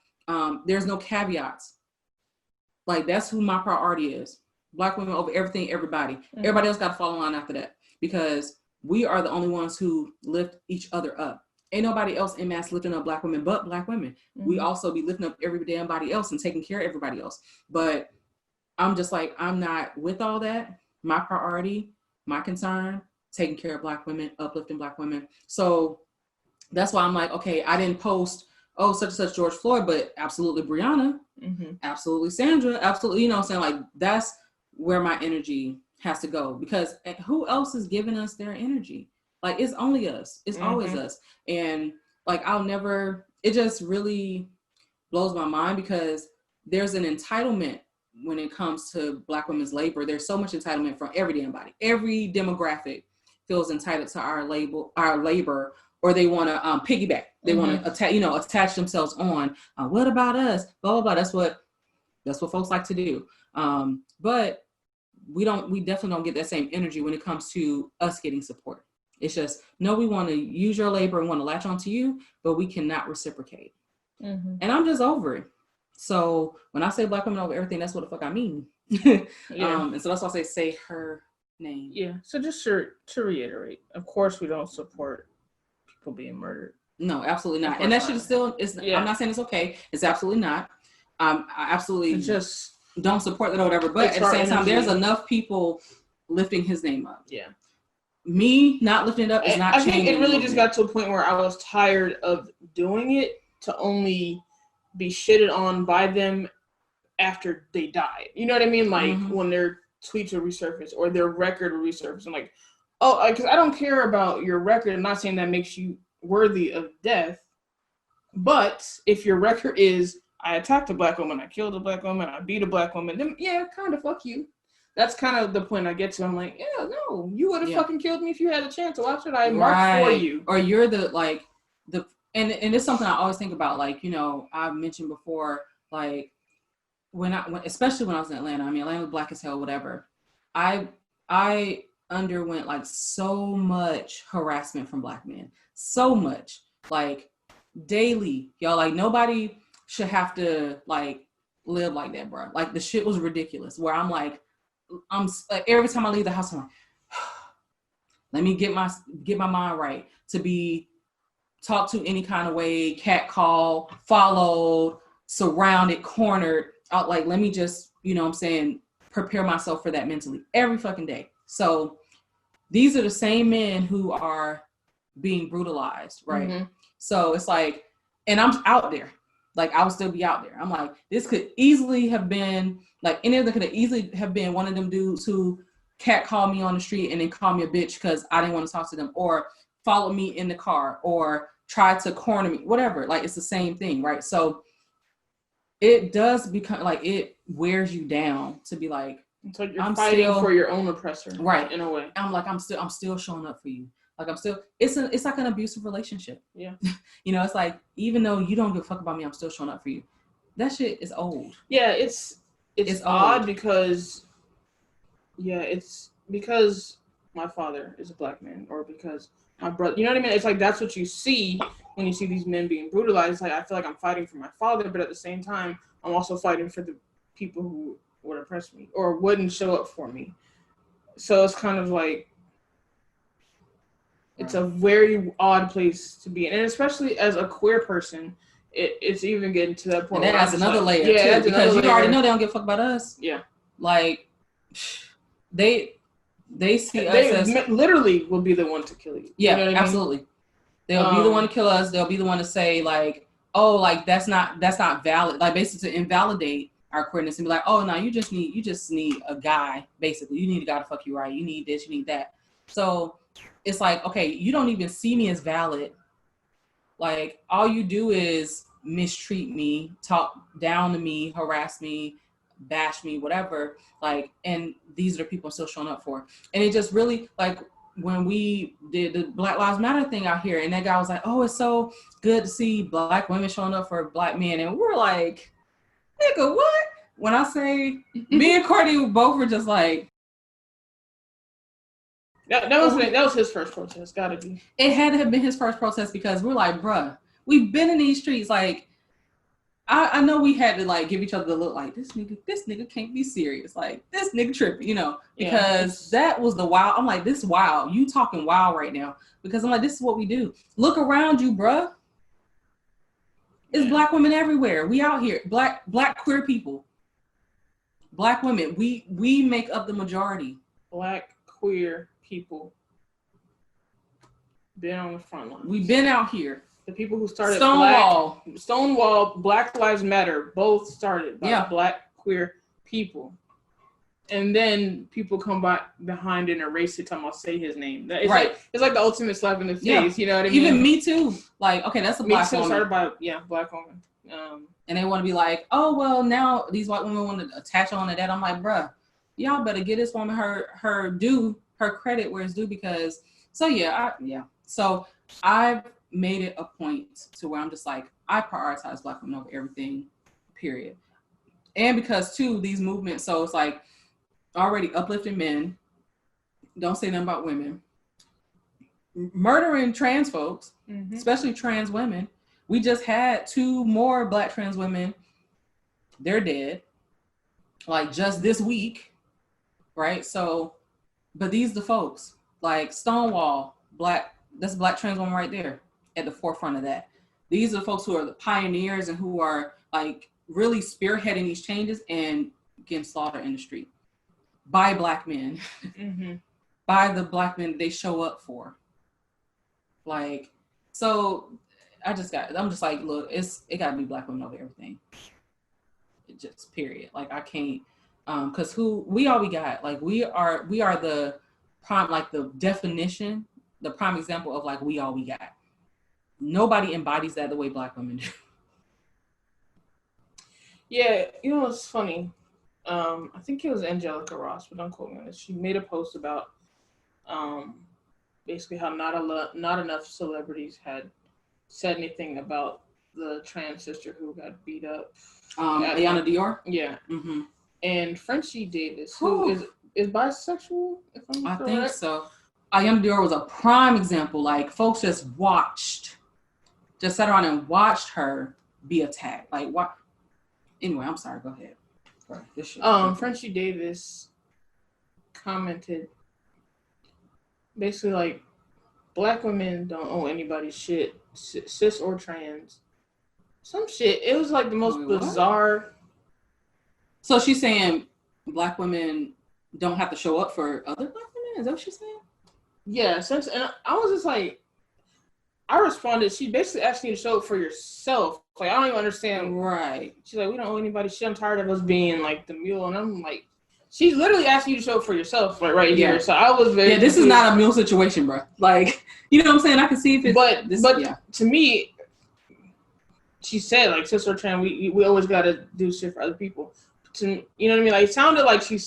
there's no caveats. Like, that's who my priority is. Black women over everything, everybody. Mm-hmm. Everybody else got to follow on after that because we are the only ones who lift each other up. Ain't nobody else en masse lifting up Black women but Black women. Mm-hmm. We also be lifting up every damn body else and taking care of everybody else. But I'm just like, I'm not with all that. My priority, my concern, taking care of Black women, uplifting Black women. So that's why I'm like, okay, I didn't post, such and such George Floyd, but absolutely Breonna, absolutely Sandra, absolutely, like that's where my energy has to go because who else is giving us their energy? Like, it's only us. It's always us. And like, it just really blows my mind because there's an entitlement when it comes to Black women's labor. There's so much entitlement from every damn body. Every demographic feels entitled to our labor, or they want to piggyback. They want to attach themselves on. What about us? Blah, blah, blah. That's what folks like to do. But we definitely don't get that same energy when it comes to us getting support. It's just, no, we want to use your labor and want to latch onto you, but we cannot reciprocate. Mm-hmm. And I'm just over it. So when I say Black women over everything, that's what the fuck I mean. And so that's why I say her name. Yeah. So just to reiterate, of course we don't support people being murdered. No, absolutely not. And that shit is still, I'm not saying it's okay. It's absolutely not. I absolutely just don't support that or whatever. But at the same time, there's enough people lifting his name up. Yeah. Me not lifting it up is not changing. I think it really just got to a point where I was tired of doing it to only be shitted on by them after they died. You know what I mean? Like when their tweets will resurface or their record will resurface. I'm like, because I don't care about your record. I'm not saying that makes you worthy of death. But if your record is, I attacked a Black woman, I killed a Black woman, I beat a Black woman, then kind of fuck you. That's kind of the point I get to. I'm like, no, you would have fucking killed me if you had a chance. Why should I mark for you? Or you're and it's something I always think about. Like, I've mentioned before, like especially when I was in Atlanta. I mean, Atlanta was black as hell, whatever. I underwent like so much harassment from Black men, so much, like daily, y'all. Like nobody should have to like live like that, bro. Like the shit was ridiculous. Where I'm like, every time I leave the house, I'm like, let me get my mind right to be talked to any kind of way, catcalled, followed, surrounded, cornered. Like, let me just, prepare myself for that mentally every fucking day. So these are the same men who are being brutalized, right? Mm-hmm. So it's like, and I'm out there. Like, I would still be out there. I'm like, this could easily have been, like, any of them could have easily have been one of them dudes who catcalled me on the street and then called me a bitch because I didn't want to talk to them, or followed me in the car, or tried to corner me, whatever. Like, it's the same thing, right? So it does become, like, it wears you down to be like, it's like you're fighting for your own oppressor, right? In a way. I'm like, I'm still showing up for you. Like, it's like an abusive relationship. Yeah. It's like, even though you don't give a fuck about me, I'm still showing up for you. That shit is old. Yeah, it's odd old. Because my father is a black man, or because my brother, you know what I mean? It's like, that's what you see when you see these men being brutalized. It's like, I feel like I'm fighting for my father, but at the same time, I'm also fighting for the people who would oppress me or wouldn't show up for me. So it's kind of like, it's a very odd place to be in. And especially as a queer person, it's even getting to that point. And that adds another layer, too, because you already know they don't give a fuck about us. Yeah. Like, they see us as... literally will be the one to kill you. Yeah, you know absolutely. I mean? They'll be the one to kill us. They'll be the one to say, like, oh, like, that's not valid. Like, basically to invalidate our queerness and be like, oh, no, you just need a guy, basically. You need a guy to fuck you right. You need this, you need that. So it's like, okay, you don't even see me as valid. Like, all you do is mistreat me, talk down to me, harass me, bash me, whatever. Like, and these are the people I'm still showing up for. And it just really, like, when we did the Black Lives Matter thing out here, and that guy was like, oh, it's so good to see black women showing up for black men. And we're like, nigga, what? When I say, me and Courtney both were just like, that was his first protest. Gotta be. It had to have been his first protest, because we're like, bruh, we've been in these streets. Like, I know we had to, like, give each other the look, like, this nigga can't be serious. Like, this nigga tripping, because that was the wild. I'm like, this wild. You talking wild right now, because I'm like, this is what we do. Look around you, bruh. It's black women everywhere. We out here, black queer people, black women. We make up the majority. Black queer people been on the front line. We've been out here. The people who started Stonewall, Black Lives Matter, both started by black queer people. And then people come behind and erase it, talking about say his name. It's right. It's like the ultimate slap in the face, you know what I mean? Even Me Too. Like, okay, that's a black woman. Me Too started by, black woman. And they want to be like, oh, well, now these white women want to attach on to that. I'm like, bruh, y'all better give this woman her credit where it's due, because, so I've made it a point to where I'm just like, I prioritize black women over everything, period. And because, too, these movements, so it's like already uplifting men, don't say nothing about women, murdering trans folks, especially trans women. We just had 2 more black trans women, they're dead, like just this week, right? So, but these the folks, like Stonewall, that's a black trans woman right there at the forefront of that. These are the folks who are the pioneers and who are, like, really spearheading these changes and getting slaughtered in the street by black men, by the black men they show up for. Like, so I'm just like, look, it gotta be black women over everything. It just, period. Like, I can't, cause we got, like, we are the prime, like, the definition, the prime example of, like, we all we got. Nobody embodies that the way black women do. Yeah, it's funny. I think it was Angelica Ross, but don't quote me on this. She made a post about basically how not enough celebrities had said anything about the trans sister who got beat up. Ayanna Dior? Yeah. Mm-hmm. And Frenchie Davis, who is bisexual, if I'm correct. I think so. Ayanna Dior was a prime example. Like, folks just sat around and watched her be attacked. Like, what? Anyway, I'm sorry. Go ahead. Frenchie Davis commented basically like black women don't owe anybody shit, cis or trans. Some shit. It was like the most bizarre. So she's saying black women don't have to show up for other black women? Is that what she's saying? Yeah, and I was just like, I responded, she basically asked you to show up for yourself. Like, I don't even understand. Right. She's like, we don't owe anybody shit. I'm tired of us being like the mule. And I'm like, she's literally asking you to show up for yourself, like right here. So I was very this is not a mule situation, bro. Like, you know what I'm saying? I can see if it's but to me, she said like cis or trans, we always gotta do shit for other people. You know what I mean? Like, it sounded like she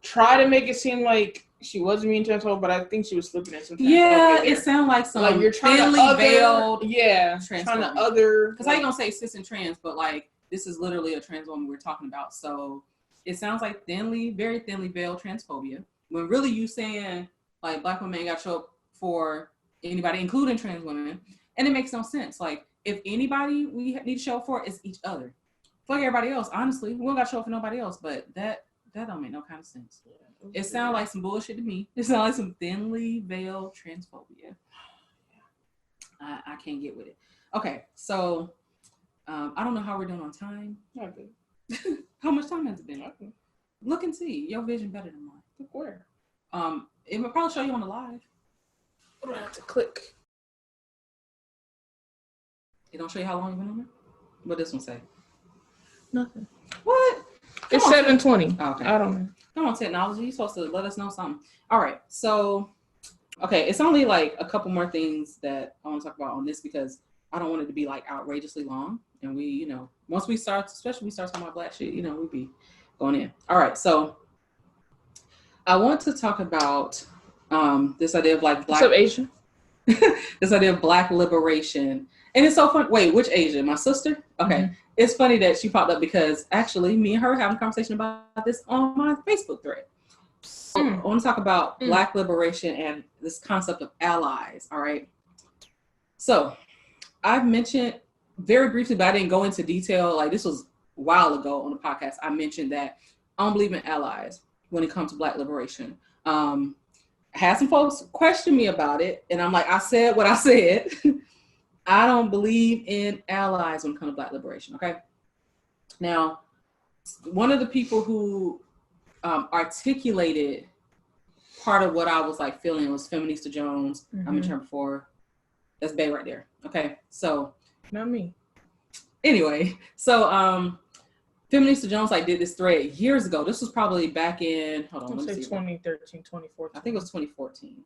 tried to make it seem like she wasn't being transphobia, but I think she was slipping in some. Yeah, it sounded like some like you're trying thinly to veiled. Trying to other. Because how you gonna say cis and trans, but like this is literally a trans woman we're talking about. So it sounds like very thinly veiled transphobia. When really you saying like black women ain't got to show up for anybody, including trans women, and it makes no sense. Like, if anybody we need to show up for is each other. Fuck everybody else. Honestly, we don't got to show up for nobody else. But that don't make no kind of sense. It sounds like some bullshit to me. It sounds like some thinly veiled transphobia. I can't get with it. Okay, so I don't know how we're doing on time. Not good. How much time has it been? Okay. Look and see. Your vision better than mine. Look where? It will probably show you on the live. I don't have to click. It don't show you how long you've been on there? What does this one say? Nothing. What? It's 7:20. Okay. I don't know. Come on, technology. You're supposed to let us know something. All right. So, okay. It's only like a couple more things that I want to talk about on this because I don't want it to be like outrageously long. And we, you know, once we start, especially we start talking about black shit, you know, we'll be going in. All right. So I want to talk about this idea of like black. What's up, Asia? This idea of black liberation. And it's so fun. Wait, which Asia? My sister? Okay. Mm-hmm. It's funny that she popped up because actually me and her were having a conversation about this on my Facebook thread. So I want to talk about black liberation and this concept of allies. All right. So I've mentioned very briefly, but I didn't go into detail. Like, this was a while ago on the podcast. I mentioned that I don't believe in allies when it comes to black liberation. I had some folks question me about it. And I'm like, I said what I said. I don't believe in allies when it comes to black liberation, okay? Now, one of the people who articulated part of what I was like feeling was Feminista Jones. I mentioned her before. That's Bay right there, okay? So. Not me. Anyway, so Feminista Jones like did this thread years ago. This was probably back in, hold on, let me see. 2013, 2014. I think it was 2014.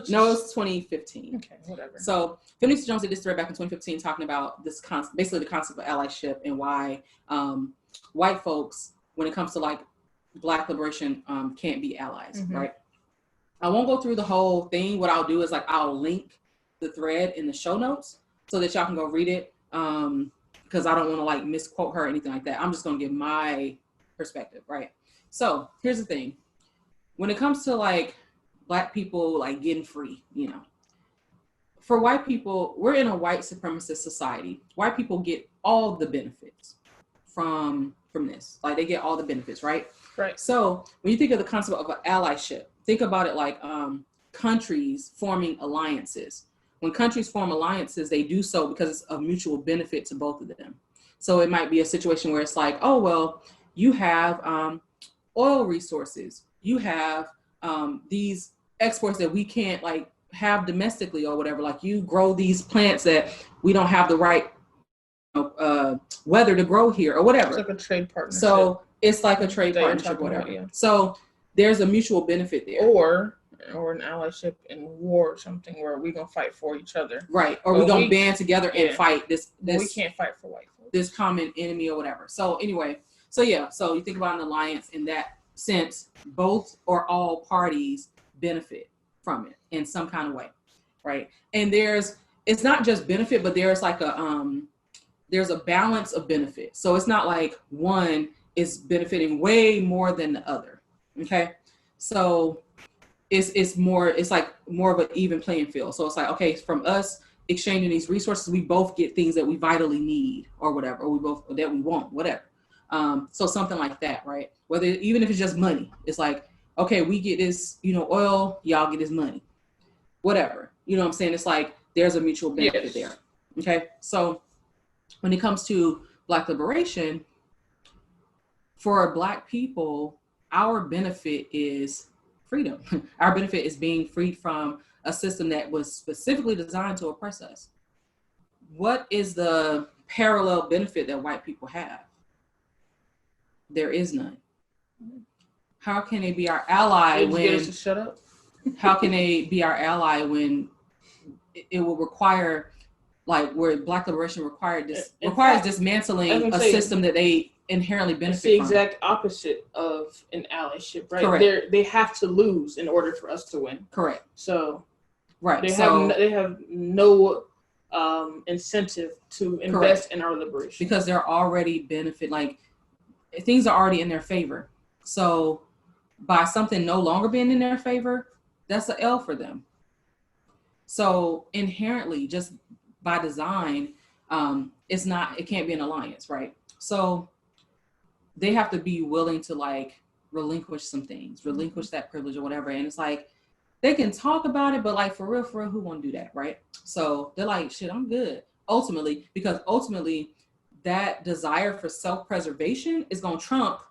No, it was 2015. Okay, whatever. So Feminista Jones did this thread back in 2015 talking about this basically the concept of allyship and why white folks, when it comes to like black liberation, can't be allies, right? I won't go through the whole thing. What I'll do is like I'll link the thread in the show notes so that y'all can go read it because I don't want to like misquote her or anything like that. I'm just going to give my perspective, right? So here's the thing. When it comes to like black people like getting free, you know, for white people, we're in a white supremacist society. White people get all the benefits from this. Like, they get all the benefits, right? Right. So when you think of the concept of an allyship, think about it like countries forming alliances. When countries form alliances, they do so because it's of mutual benefit to both of them. So it might be a situation where it's like, oh, well, you have oil resources. You have these exports that we can't like have domestically or whatever. Like, you grow these plants that we don't have the right weather to grow here or whatever. It's like a trade partnership. So it's like a trade partnership or whatever. About, yeah. So there's a mutual benefit there. Or an allyship in war or something where we're going to fight for each other. Right. Or we're going to band together and fight this. We can't fight for white folks. This common enemy or whatever. So anyway, so yeah. So you think about an alliance in that sense, both or all parties benefit from it in some kind of way. Right. And it's not just benefit, but there's like there's a balance of benefit. So it's not like one is benefiting way more than the other. Okay. So it's like more of an even playing field. So it's like, okay, from us exchanging these resources, we both get things that we vitally need or whatever, or that we want, whatever. So something like that, right? Whether, even if it's just money, it's like, okay, we get this, oil, y'all get this money, whatever. You know what I'm saying? It's like, there's a mutual benefit there. Okay. So when it comes to Black liberation, for Black people, our benefit is freedom. Our benefit is being freed from a system that was specifically designed to oppress us. What is the parallel benefit that white people have? There is none. How can they be our ally when? Get us to shut up. How can they be our ally when it will require, like, where Black liberation requires dismantling a system that they inherently benefit from? It's the exact opposite of an allyship, right? Correct. They have to lose in order for us to win. Correct. So, right. They have no incentive to invest in our liberation because they're already benefit. Like, things are already in their favor. So, by something no longer being in their favor, that's an L for them. So inherently, just by design, it can't be an alliance, right? So they have to be willing to, like, relinquish some things, relinquish that privilege or whatever. And it's like, they can talk about it, but, like, for real, who want to do that, right? So they're like, shit, I'm good. Ultimately, because that desire for self-preservation is going to trump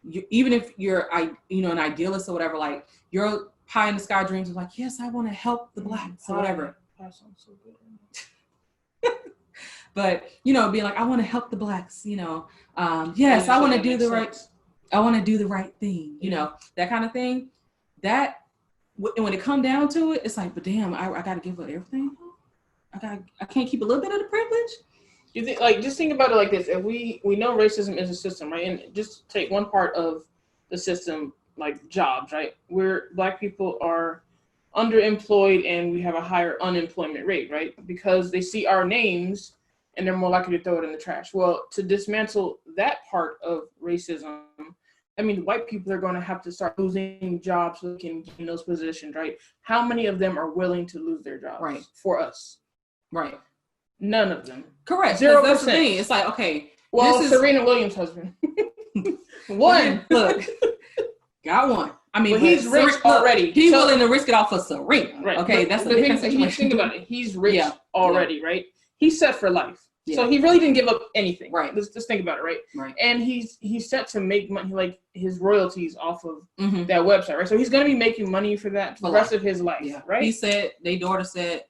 you, even if you're, an idealist or whatever, like, your pie in the sky dreams is like, yes, I want to help the Blacks or whatever. That sounds so good. But, being like, I want to help the Blacks, yes, I want to do the right thing, that kind of thing. That, when it come down to it, it's like, but damn, I got to give up everything. I can't keep a little bit of the privilege. You think, like, just think about it like this. If we know racism is a system, right? And just take one part of the system, like jobs, right? Where Black people are underemployed and we have a higher unemployment rate, right? Because they see our names and they're more likely to throw it in the trash. Well, to dismantle that part of racism, I mean, white people are going to have to start losing jobs so they can get in those positions, right? How many of them are willing to lose their jobs for us? Right. None of them. Correct. 0%. That's the thing. It's like, okay. Well, this is Serena Williams' husband. One. Look, got one. I mean, but he's rich already. He's willing to risk it all for Serena. Right. Okay, but that's the different situation. Think about it. He's rich already, right? He's set for life. Yeah. So he really didn't give up anything. Right. Let's just think about it, right? Right. And he's set to make money, like his royalties off of that website, right? So he's going to be making money for that for the rest of his life, right? He said, their daughter said,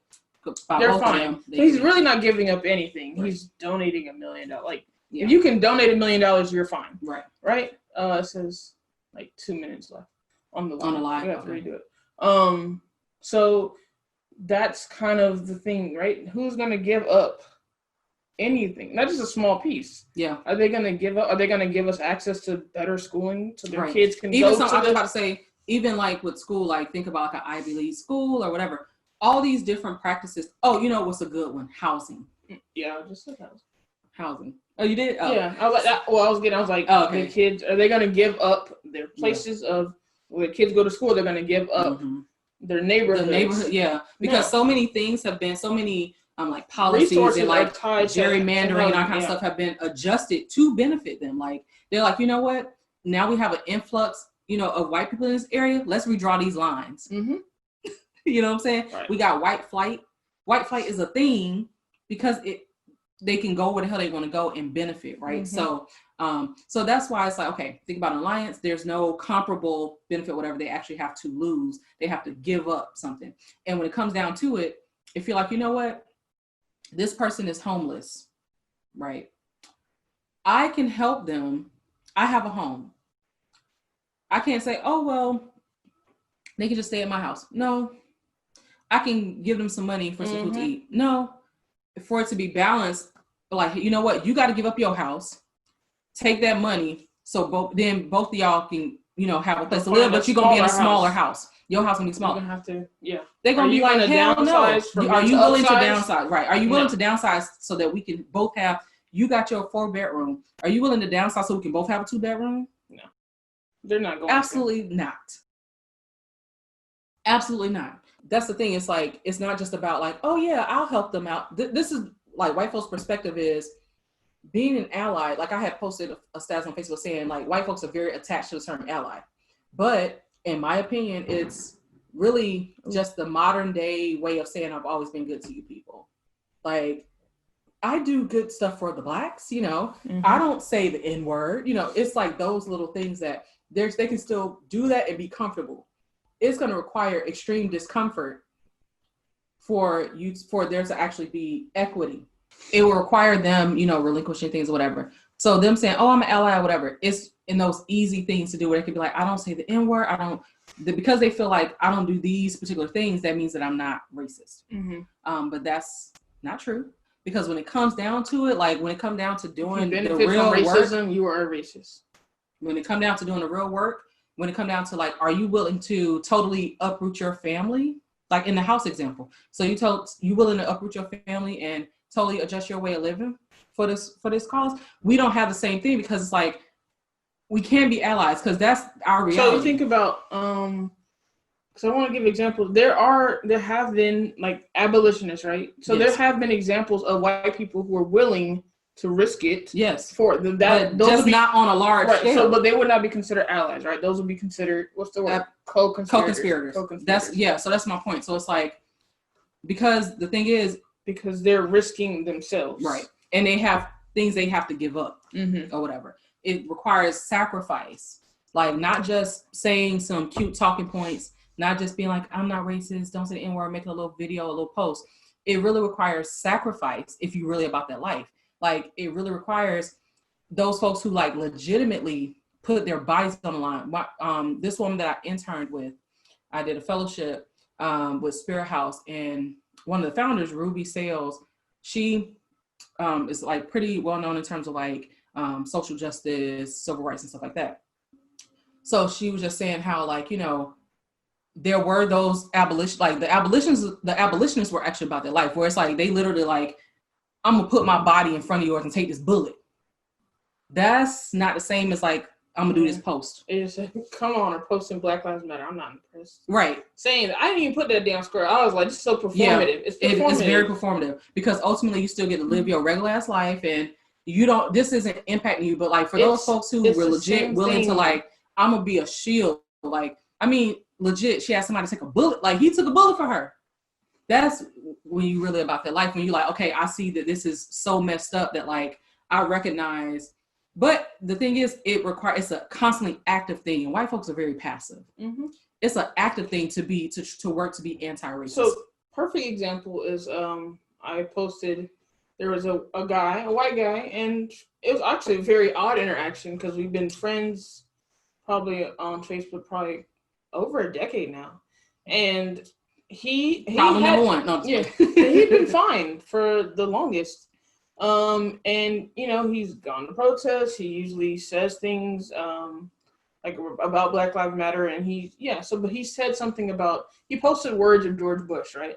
they're fine. He's really not giving up anything. Right. He's donating $1 million. Like, if you can donate $1 million, you're fine. Right. Right? It says like 2 minutes left on the line. We have to redo it. So that's kind of the thing, right? Who's going to give up anything? Not just a small piece. Yeah. Are they going to give up? Are they going to give us access to better schooling so their kids can go to I was about to say, even like with school, like think about like an Ivy League school or whatever. All these different practices. Oh, you know what's a good one? Housing. Yeah, I just said housing. Oh, you did? Oh. Yeah. I was like, the kids, are they going to give up their places of where the kids go to school? They're going to give up their neighborhood. Yeah. Because so many things have been, so many like policies resources and like gerrymandering and all kind of stuff have been adjusted to benefit them. Like, they're like, you know what? Now we have an influx, of white people in this area. Let's redraw these lines. Mm-hmm. You know what I'm saying? Right. We got white flight. White flight is a thing because they can go where the hell they want to go and benefit, right? Mm-hmm. So that's why it's like, okay, think about an alliance. There's no comparable benefit, whatever they actually have to lose. They have to give up something. And when it comes down to it, if you're like, you know what? This person is homeless, right? I can help them. I have a home. I can't say, oh, well, they can just stay at my house. No. I can give them some money for some food to eat. No, for it to be balanced, like, you know what? You got to give up your house, take that money. So both of y'all can, have a place to live, but you're going to be in a smaller house. Your house going to be smaller. You're going to have to, They're going to be like, hell no. Are you willing to downsize? Right. Are you willing to downsize so that we can both have, you got your 4-bedroom. Are you willing to downsize so we can both have a 2-bedroom? No. They're not going Absolutely not. Absolutely not. That's the thing. It's like, it's not just about like, oh yeah, I'll help them out. This is like white folks' perspective is being an ally, like I had posted a status on Facebook saying like white folks are very attached to the term ally. But in my opinion, it's really just the modern day way of saying I've always been good to you people. Like, I do good stuff for the blacks, you know. I don't say the N-word, you know. It's like those little things that they can still do that and be comfortable. It's going to require extreme discomfort for there to actually be equity. It will require them, you know, relinquishing things or whatever. So them saying, oh, I'm an ally or whatever, it's in those easy things to do where it could be like, I don't say the N-word, because they feel like I don't do these particular things, that means that I'm not racist. But that's not true. Because when it comes down to it, like when it comes down to doing the real racism, work, you are a racist. When it comes down to doing the real work, when it comes down to like, are you willing to totally uproot your family? Like in the house example. So you willing to uproot your family and totally adjust your way of living for this cause? We don't have the same thing because it's like, we can be allies because that's our reality. So you think about, so I want to give examples. There have been like abolitionists, right? So there have been examples of white people who are willing to risk it. Yes. For that, those just not on a large scale. So, but they would not be considered allies, right? Those would be considered, what's the word? Co-conspirators. So that's my point. So it's like, because the thing is, because they're risking themselves, right? And they have things they have to give up or whatever. It requires sacrifice, like not just saying some cute talking points. Not just being like, I'm not racist, don't say the N-word, making a little video, a little post. It really requires sacrifice if you're really about that life. Like, it really requires those folks who like legitimately put their bodies on the line. This woman that I interned with, I did a fellowship with Spirit House, and one of the founders, Ruby Sales, she is like pretty well known in terms of like social justice, civil rights and stuff like that. So she was just saying how like, you know, there were those the abolitionists were actually about their life, where it's like they literally like, I'm gonna put my body in front of yours and take this bullet. That's not the same as like, I'm gonna do this post. It's come on, or posting Black Lives Matter. I'm not impressed. Right. Saying I didn't even put that damn square. I was like, this is so performative. Yeah, it's performative. It's very performative because ultimately you still get to live your regular ass life, and this isn't impacting you. But like for those folks who were legit willing to like, I'm gonna be a shield. Like, I mean, legit, she had somebody take a bullet. Like, he took a bullet for her. That's when you really about that life. When you're like, okay, I see that this is so messed up that like I recognize. But the thing is, it's a constantly active thing, and white folks are very passive. It's an active thing to work to be anti-racist. So perfect example is I posted. There was a white guy, and it was actually a very odd interaction because we've been friends probably on Facebook over a decade now, and he problem had, number one. No, yeah, he'd been fine for the longest, and you know, he's gone to protests. He usually says things like about Black Lives Matter, and but he said something about, he posted words of George Bush, right?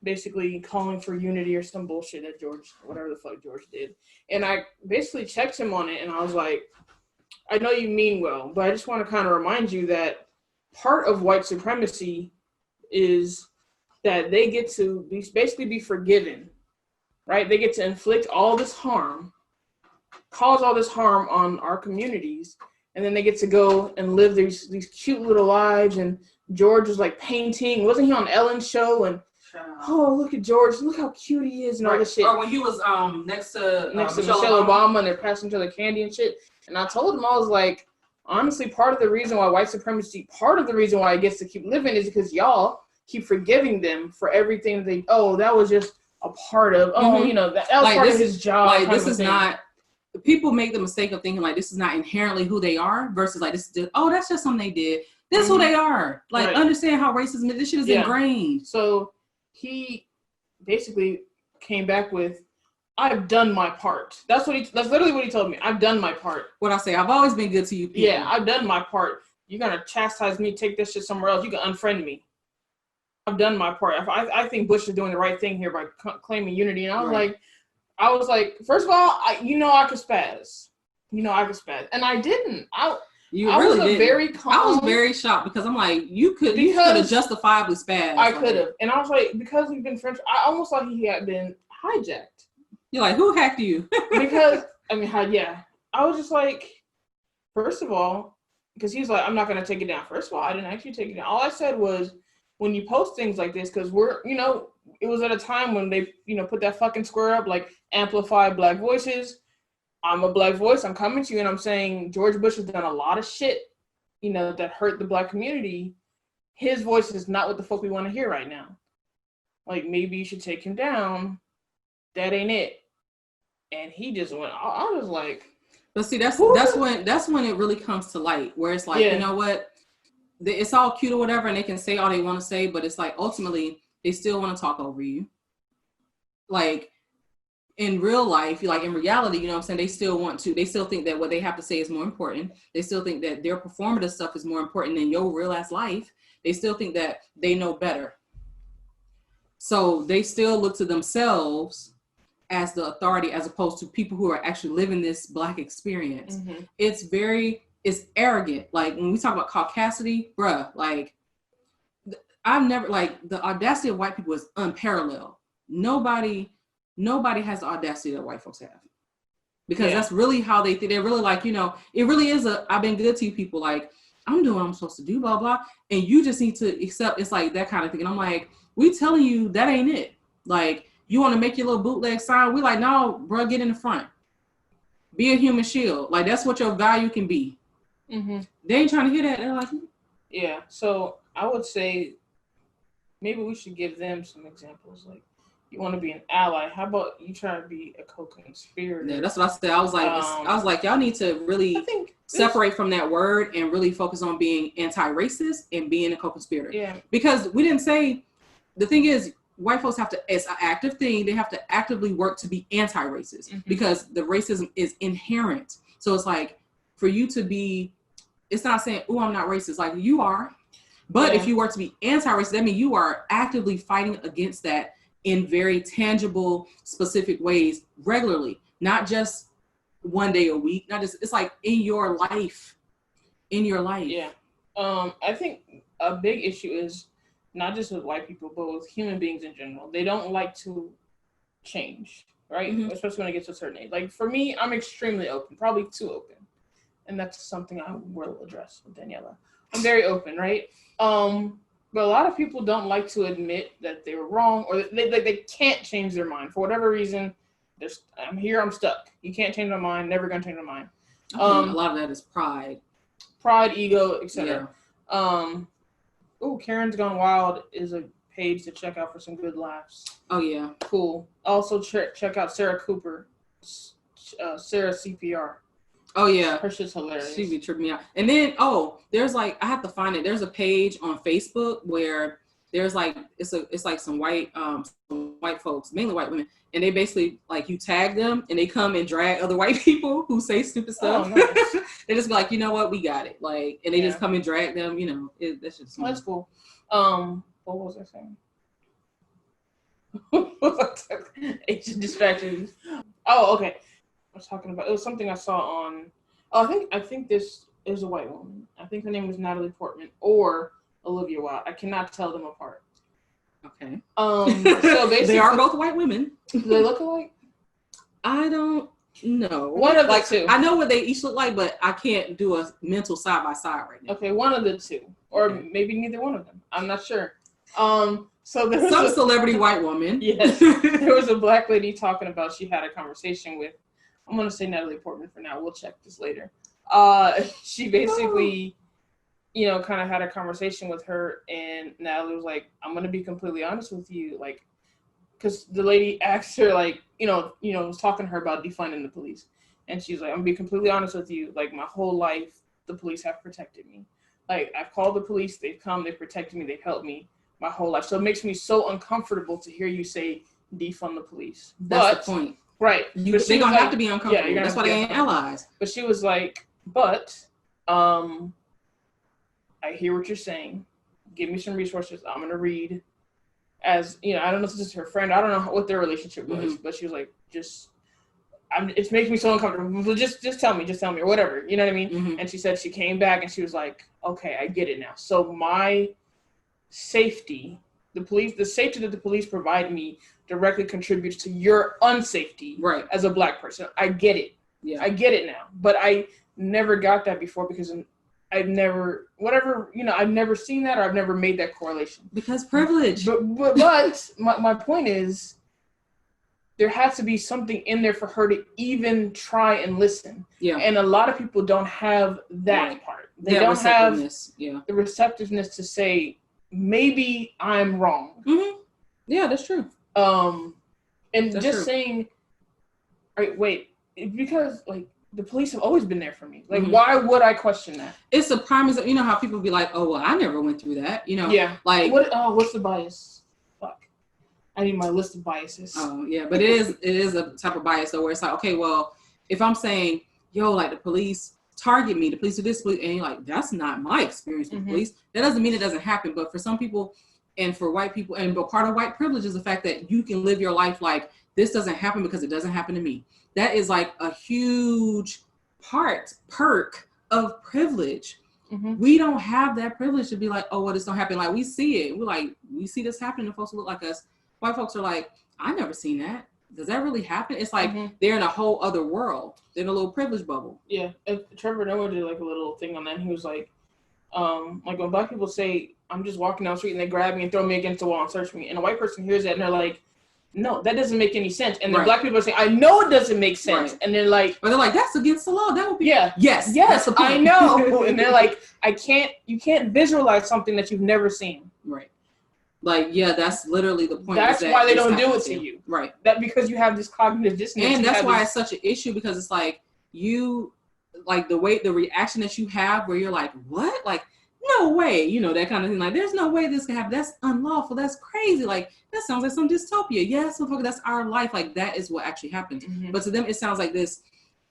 Basically calling for unity or some bullshit that whatever the fuck George did, and I basically checked him on it, and I was like, I know you mean well, but I just want to kind of remind you that part of white supremacy is that they get to basically be forgiven, right? They get to inflict all this harm, cause all this harm on our communities, and then they get to go and live these cute little lives. And George was like painting. Wasn't he on Ellen's show? And oh, look at George, look how cute he is and all this shit. Or when he was next to Michelle Obama, and they're passing each other candy and shit. And I told him, I was like, honestly, part of the reason why white supremacy, part of the reason why it gets to keep living is because y'all keep forgiving them for everything that was just a part of, you know, that was like part of his job. Like, this is not, people make the mistake of thinking like this is not inherently who they are versus like, this is just, that's just something they did. This is who they are. Like, understand how racism, this shit is ingrained. So he basically came back with, I've done my part. That's literally what he told me. I've done my part. What I say, I've always been good to you people. Yeah, I've done my part. You're going to chastise me, take this shit somewhere else. You can unfriend me. I've done my part. I think Bush is doing the right thing here by claiming unity. And I was like, first of all, I could spaz. I could spaz. And I didn't. I was very shocked because I'm like, you could have justifiably spazzed. I could have. And I was like, because we've been friends, I almost thought he had been hijacked. You're like, who hacked you? Because, I mean, I was just like, first of all, because he's like, I'm not going to take it down. First of all, I didn't actually take it down. All I said was, when you post things like this, because we're, it was at a time when they, put that fucking square up, like, amplify Black voices. I'm a Black voice. I'm coming to you and I'm saying George Bush has done a lot of shit, that hurt the Black community. His voice is not what the fuck we want to hear right now. Like, maybe you should take him down. That ain't it. And he just went, I was like. But see, that's when it really comes to light, where it's like, you know what? It's all cute or whatever, and they can say all they want to say, but it's like, ultimately, they still want to talk over you. Like, in real life, like in reality, you know what I'm saying? They still think that what they have to say is more important. They still think that their performative stuff is more important than your real ass life. They still think that they know better. So they still look to themselves as the authority, as opposed to people who are actually living this Black experience. Mm-hmm. It's arrogant. Like, when we talk about caucasity, bruh, like, I've never, like, the audacity of white people is unparalleled. Nobody has the audacity that white folks have. Because that's really how they think. They're really like, it really is I've been good to you people. Like, I'm doing what I'm supposed to do, blah, blah. And you just need to accept, it's like that kind of thing. And I'm like, we telling you that ain't it. Like, you want to make your little bootleg sign? We like, no, bro, get in the front. Be a human shield. Like, that's what your value can be. Mm-hmm. They ain't trying to hear that. They're like, yeah. So I would say maybe we should give them some examples. Like, you want to be an ally. How about you try to be a co-conspirator? Yeah, that's what I said. I was like, y'all need to really separate from that word and really focus on being anti-racist and being a co-conspirator. Yeah. Because we didn't say, the thing is, white folks have to, it's an active thing. They have to actively work to be anti-racist, mm-hmm. because the racism is inherent. So it's like, for you to be, it's not saying, oh, I'm not racist. Like, you are. But if you were to be anti-racist, that means you are actively fighting against that in very tangible, specific ways regularly, not just one day a week, not just, it's like in your life. Yeah. I think a big issue is not just with white people, but with human beings in general. They don't like to change, right? Mm-hmm. Especially when it gets to a certain age. Like, for me, I'm extremely open, probably too open. And that's something I will address with Daniela. I'm very open, right? But a lot of people don't like to admit that they were wrong, or they can't change their mind. For whatever reason, I'm here, I'm stuck. You can't change my mind, never gonna change my mind. A lot of that is pride. Pride, ego, etc. Yeah. Karen's Gone Wild is a page to check out for some good laughs. Oh, yeah. Cool. Also, check out Sarah Cooper, Sarah CPR. Oh, yeah. Her shit's hilarious. She be tripping me out. And then, there's like, I have to find it. There's a page on Facebook where there's like, it's like some white folks, mainly white women. And they basically, like, you tag them and they come and drag other white people who say stupid stuff. Oh, nice. They just be like, you know what, we got it. Like, and they just come and drag them, that's just smart. That's cool. What was I saying? Agent distractions. Oh, okay. I was talking about, it was something I saw on, I think this is a white woman. I think her name was Natalie Portman or Olivia Wilde. I cannot tell them apart. Okay. So basically, they are both white women. Do they look alike? I don't know. One of the two. I know what they each look like, but I can't do a mental side by side right now. Okay, one of the two, or maybe neither one of them. I'm not sure. So there was some celebrity white woman. Yes, there was a Black lady talking about, she had a conversation with, I'm going to say Natalie Portman for now. We'll check this later. She basically, kind of had a conversation with her, and Natalie was like, I'm going to be completely honest with you. Like, because the lady asked her, like, was talking to her about defunding the police. And she's like, I'm going to be completely honest with you. Like, my whole life, the police have protected me. Like, I've called the police. They've come. They've protected me. They've helped me my whole life. So it makes me so uncomfortable to hear you say defund the police. That's the point. Right. They're going to have to be uncomfortable. Yeah, that's why they ain't allies. But she was like, but I hear what you're saying. Give me some resources. I'm going to read. As, I don't know if this is her friend. I don't know what their relationship was. Mm-hmm. But she was like, it makes me so uncomfortable. Just tell me, or whatever. You know what I mean? Mm-hmm. And she said she came back and she was like, okay, I get it now. So my safety, the safety that the police provide me directly contributes to your unsafety as a Black person. I get it. Yeah. I get it now. But I never got that before because I've never seen that, or I've never made that correlation. Because privilege. But my point is, there has to be something in there for her to even try and listen. Yeah. And a lot of people don't have that part. They don't have the receptiveness to say, maybe I'm wrong. Mm-hmm. Yeah, that's true. And that's just true. Saying, all right, wait, because like the police have always been there for me. Like, why would I question that? It's a prime example. You know how people be like, oh, well, I never went through that. You know, like what's the bias? Fuck, I need my list of biases. Oh yeah, but it is a type of bias though, where it's like, okay, well, if I'm saying, yo, like the police target me, the police do this, and you're like, that's not my experience with police. That doesn't mean it doesn't happen, but for some people, and for white people, but part of white privilege is the fact that you can live your life like this doesn't happen because it doesn't happen to me. That is like a huge perk of privilege. Mm-hmm. We don't have that privilege to be like, oh, well, this don't happen. Like we see it. We're like, we see this happening to folks who look like us. White folks are like, I never seen that. Does that really happen? It's like they're in a whole other world. They're in a little privilege bubble. Yeah. Trevor Noah did like a little thing on that. And he was like when Black people say, I'm just walking down the street and they grab me and throw me against the wall and search me. And a white person hears that and they're like, no, that doesn't make any sense. And then Black people are saying, I know it doesn't make sense. And they're like, that's against the law. That would be yes, I know. And they're like, you can't visualize something that you've never seen. Right. Like, yeah, that's literally the point. That's why they don't do it to you. Right. That because you have this cognitive dissonance. And that's why it's such an issue, because it's like you, like the reaction that you have where you're like, what? Like, no way, you know, that kind of thing. Like, there's no way this can happen. That's unlawful. That's crazy. Like, that sounds like some dystopia. Yes, motherfucker, that's our life. Like, that is what actually happens. Mm-hmm. But to them, it sounds like this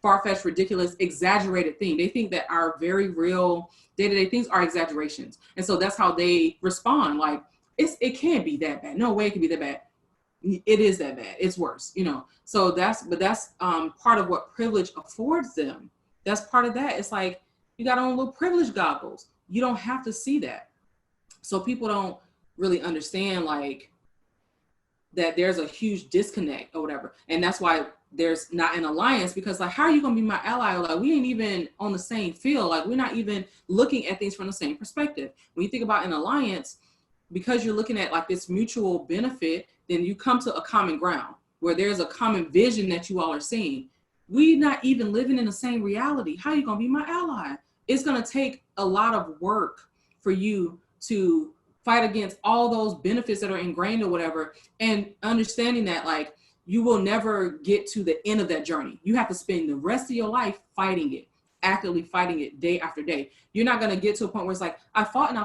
far-fetched, ridiculous, exaggerated thing. They think that our very real day-to-day things are exaggerations. And so that's how they respond. Like, it can't be that bad. No way it can be that bad. It is that bad. It's worse, you know. So that's part of what privilege affords them. That's part of that. It's like, you got on little privilege goggles. You don't have to see that. So people don't really understand like that there's a huge disconnect or whatever. And that's why there's not an alliance, because like, how are you going to be my ally? Like, we ain't even on the same field. Like, we're not even looking at things from the same perspective. When you think about an alliance, because you're looking at like this mutual benefit, then you come to a common ground where there's a common vision that you all are seeing. We're not even living in the same reality. How are you going to be my ally? It's going to take a lot of work for you to fight against all those benefits that are ingrained or whatever, and understanding that like you will never get to the end of that journey. You have to spend the rest of your life fighting it, actively fighting it day after day. You're not going to get to a point where it's like, I fought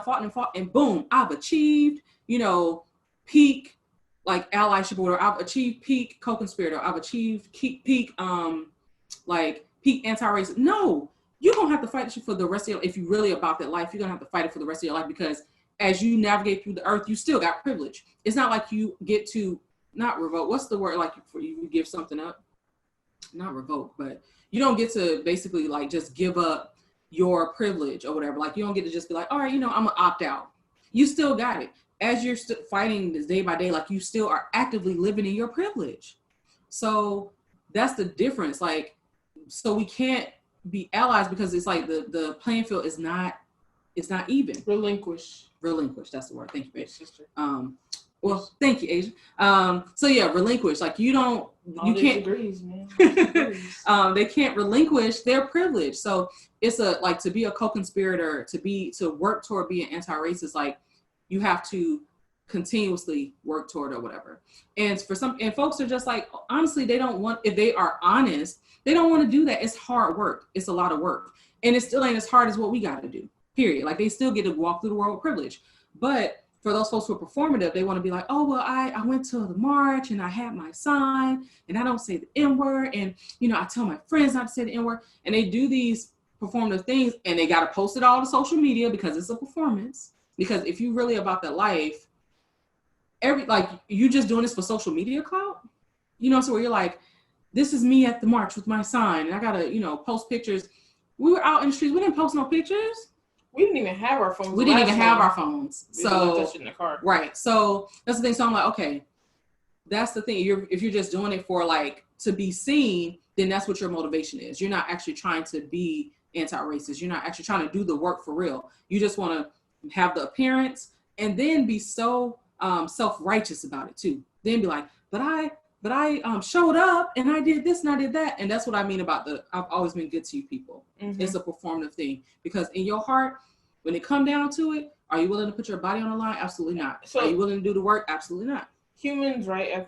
and boom, I've achieved, you know, peak like allyship, or I've achieved peak co-conspirator, I've achieved peak anti-racist. No. You're going to have to fight it for the rest of your life. If you're really about that life, you're going to have to fight it for the rest of your life, because as you navigate through the earth, you still got privilege. It's not like you get to not revoke. What's the word? Like for you give something up? Not revoke, but you don't get to basically like just give up your privilege or whatever. Like you don't get to just be like, all right, you know, I'm going to opt out. You still got it. As you're fighting this day by day, like you still are actively living in your privilege. So that's the difference. Like, so we can't be allies because it's like the playing field is not even. Relinquish, that's the word. Thank you, babe. Sister. Well, thank you, Asia. So yeah, relinquish. Like you can't degrees, man. They can't relinquish their privilege. So it's like to be a co-conspirator, to work toward being anti-racist, like you have to continuously work toward or whatever. And folks are just like, honestly, they don't want, if they are honest, they don't want to do that. It's hard work. It's a lot of work. And it still ain't as hard as what we got to do, period. Like they still get to walk through the world with privilege. But for those folks who are performative, they want to be like, oh, well, I went to the march and I had my sign and I don't say the N-word. And, you know, I tell my friends not to say the N-word. And they do these performative things and they got to post it all to social media because it's a performance. Because if you're really about that life, you just doing this for social media clout, you know, so where you're like, this is me at the march with my sign and I gotta, you know, post pictures. We were out in the streets. We didn't post no pictures. We didn't even have our phones. We didn't even have our phones. So, in the car. Right. So that's the thing. So I'm like, okay, that's the thing. If you're just doing it for like to be seen, then that's what your motivation is. You're not actually trying to be anti-racist. You're not actually trying to do the work for real. You just want to have the appearance and then be so self-righteous about it too. Then be like, but I showed up and I did this and I did that. And that's what I mean about I've always been good to you people. Mm-hmm. It's a performative thing, because in your heart, when it come down to it, are you willing to put your body on the line? Absolutely not. So, are you willing to do the work? Absolutely not. Humans, right,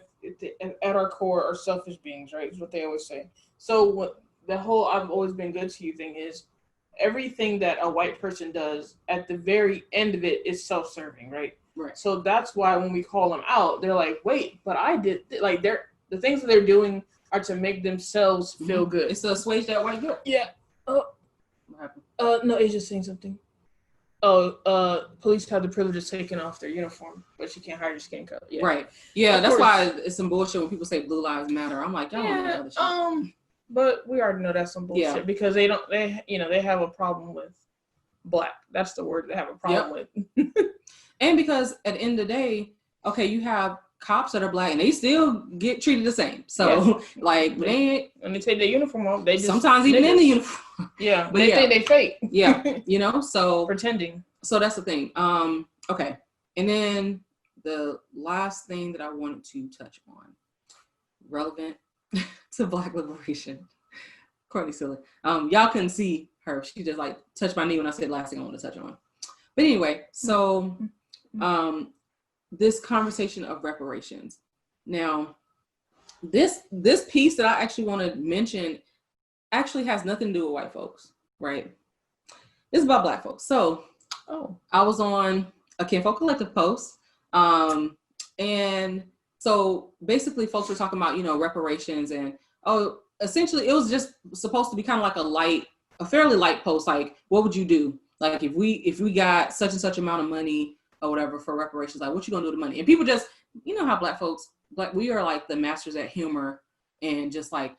at our core are selfish beings, right? Is what they always say. So what the whole "I've always been good to you" thing is, everything that a white person does at the very end of it is self-serving, right? Right. So that's why when we call them out, they're like, "Wait, but I did." Like the things that they're doing are to make themselves feel good. It's to assuage that white guilt. Yeah. What happened? No, Asia's saying something. Police have the privilege of taking off their uniform, but you can't hide your skin color. Yeah. Right. Yeah, that's why it's some bullshit when people say Blue Lives Matter. I'm like, y'all don't know the other shit. But we already know that's some bullshit because they have a problem with black. That's the word they have a problem with. And because at the end of the day, okay, you have cops that are black and they still get treated the same. So like when they take their uniform off, they just sometimes even in the uniform. Yeah, but they think they fake. Yeah, so pretending. So that's the thing. Okay, and then the last thing that I wanted to touch on, relevant to Black liberation. Courtney Silly. Y'all couldn't see her. She just like touched my knee when I said last thing I want to touch on. But anyway, so this conversation of reparations. Now, this piece that I actually want to mention actually has nothing to do with white folks, right? It's about Black folks. So, I was on a Kinfolk Collective post, and so basically folks were talking about, reparations, and essentially it was just supposed to be kind of like a fairly light post, like, what would you do? Like if we got such and such amount of money or whatever for reparations, like what you gonna do with the money? And people just, how Black folks, we are like the masters at humor and just like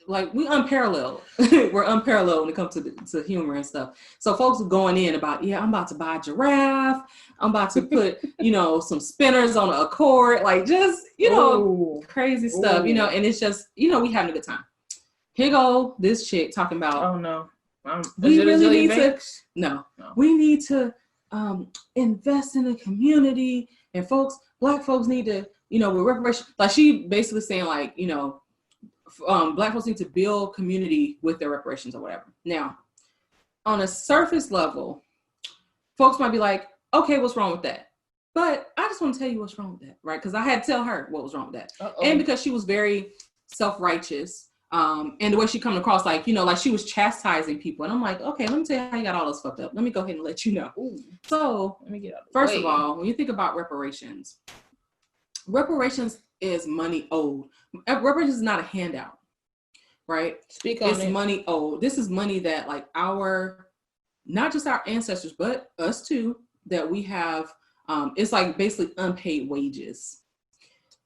we unparalleled. We're unparalleled when it comes to humor and stuff. So folks are going in about, I'm about to buy a giraffe. I'm about to put, some spinners on a cord, like just, crazy stuff, and it's just, we having a good time. Here go this chick talking about, oh no. We really need to, we need to invest in the community, and Black folks need to, with reparations, like she basically saying like, Black folks need to build community with their reparations or whatever. Now, on a surface level, folks might be like, okay, what's wrong with that? But I just want to tell you what's wrong with that, right? Because I had to tell her what was wrong with that. And because she was very self-righteous, and the way she coming across, like, like she was chastising people. And I'm like, okay, let me tell you how you got all this fucked up. Let me go ahead and let you know. Ooh. So, let me get out of the way. First of all, when you think about reparations is money owed. Reparations is not a handout, right? It's money owed. This is money that like not just our ancestors, but us too, that we have, it's like basically unpaid wages.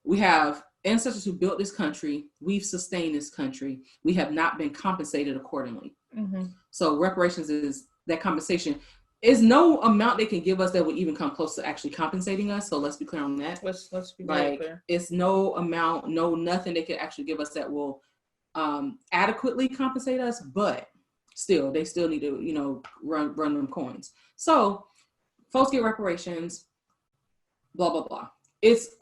We have ancestors who built this country. We've sustained this country. We have not been compensated accordingly. Mm-hmm. So reparations is that compensation. Is no amount they can give us that would even come close to actually compensating us. So let's be clear on that. Let's be clear. It's no amount, nothing they can actually give us that will adequately compensate us. But still, they still need to, run them coins. So folks get reparations. Blah blah blah. It's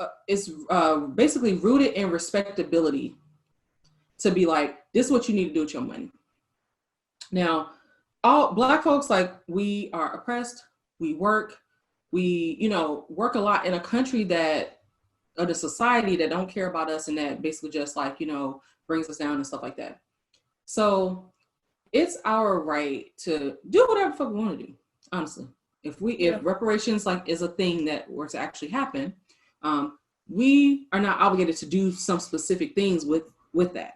basically rooted in respectability to be like, this is what you need to do with your money. Now, all Black folks, like, we are oppressed. We work. We, work a lot in a country the society that don't care about us and that basically just like, brings us down and stuff like that. So it's our right to do whatever the fuck we want to do, honestly. If reparations like is a thing that were to actually happen, we are not obligated to do some specific things with that.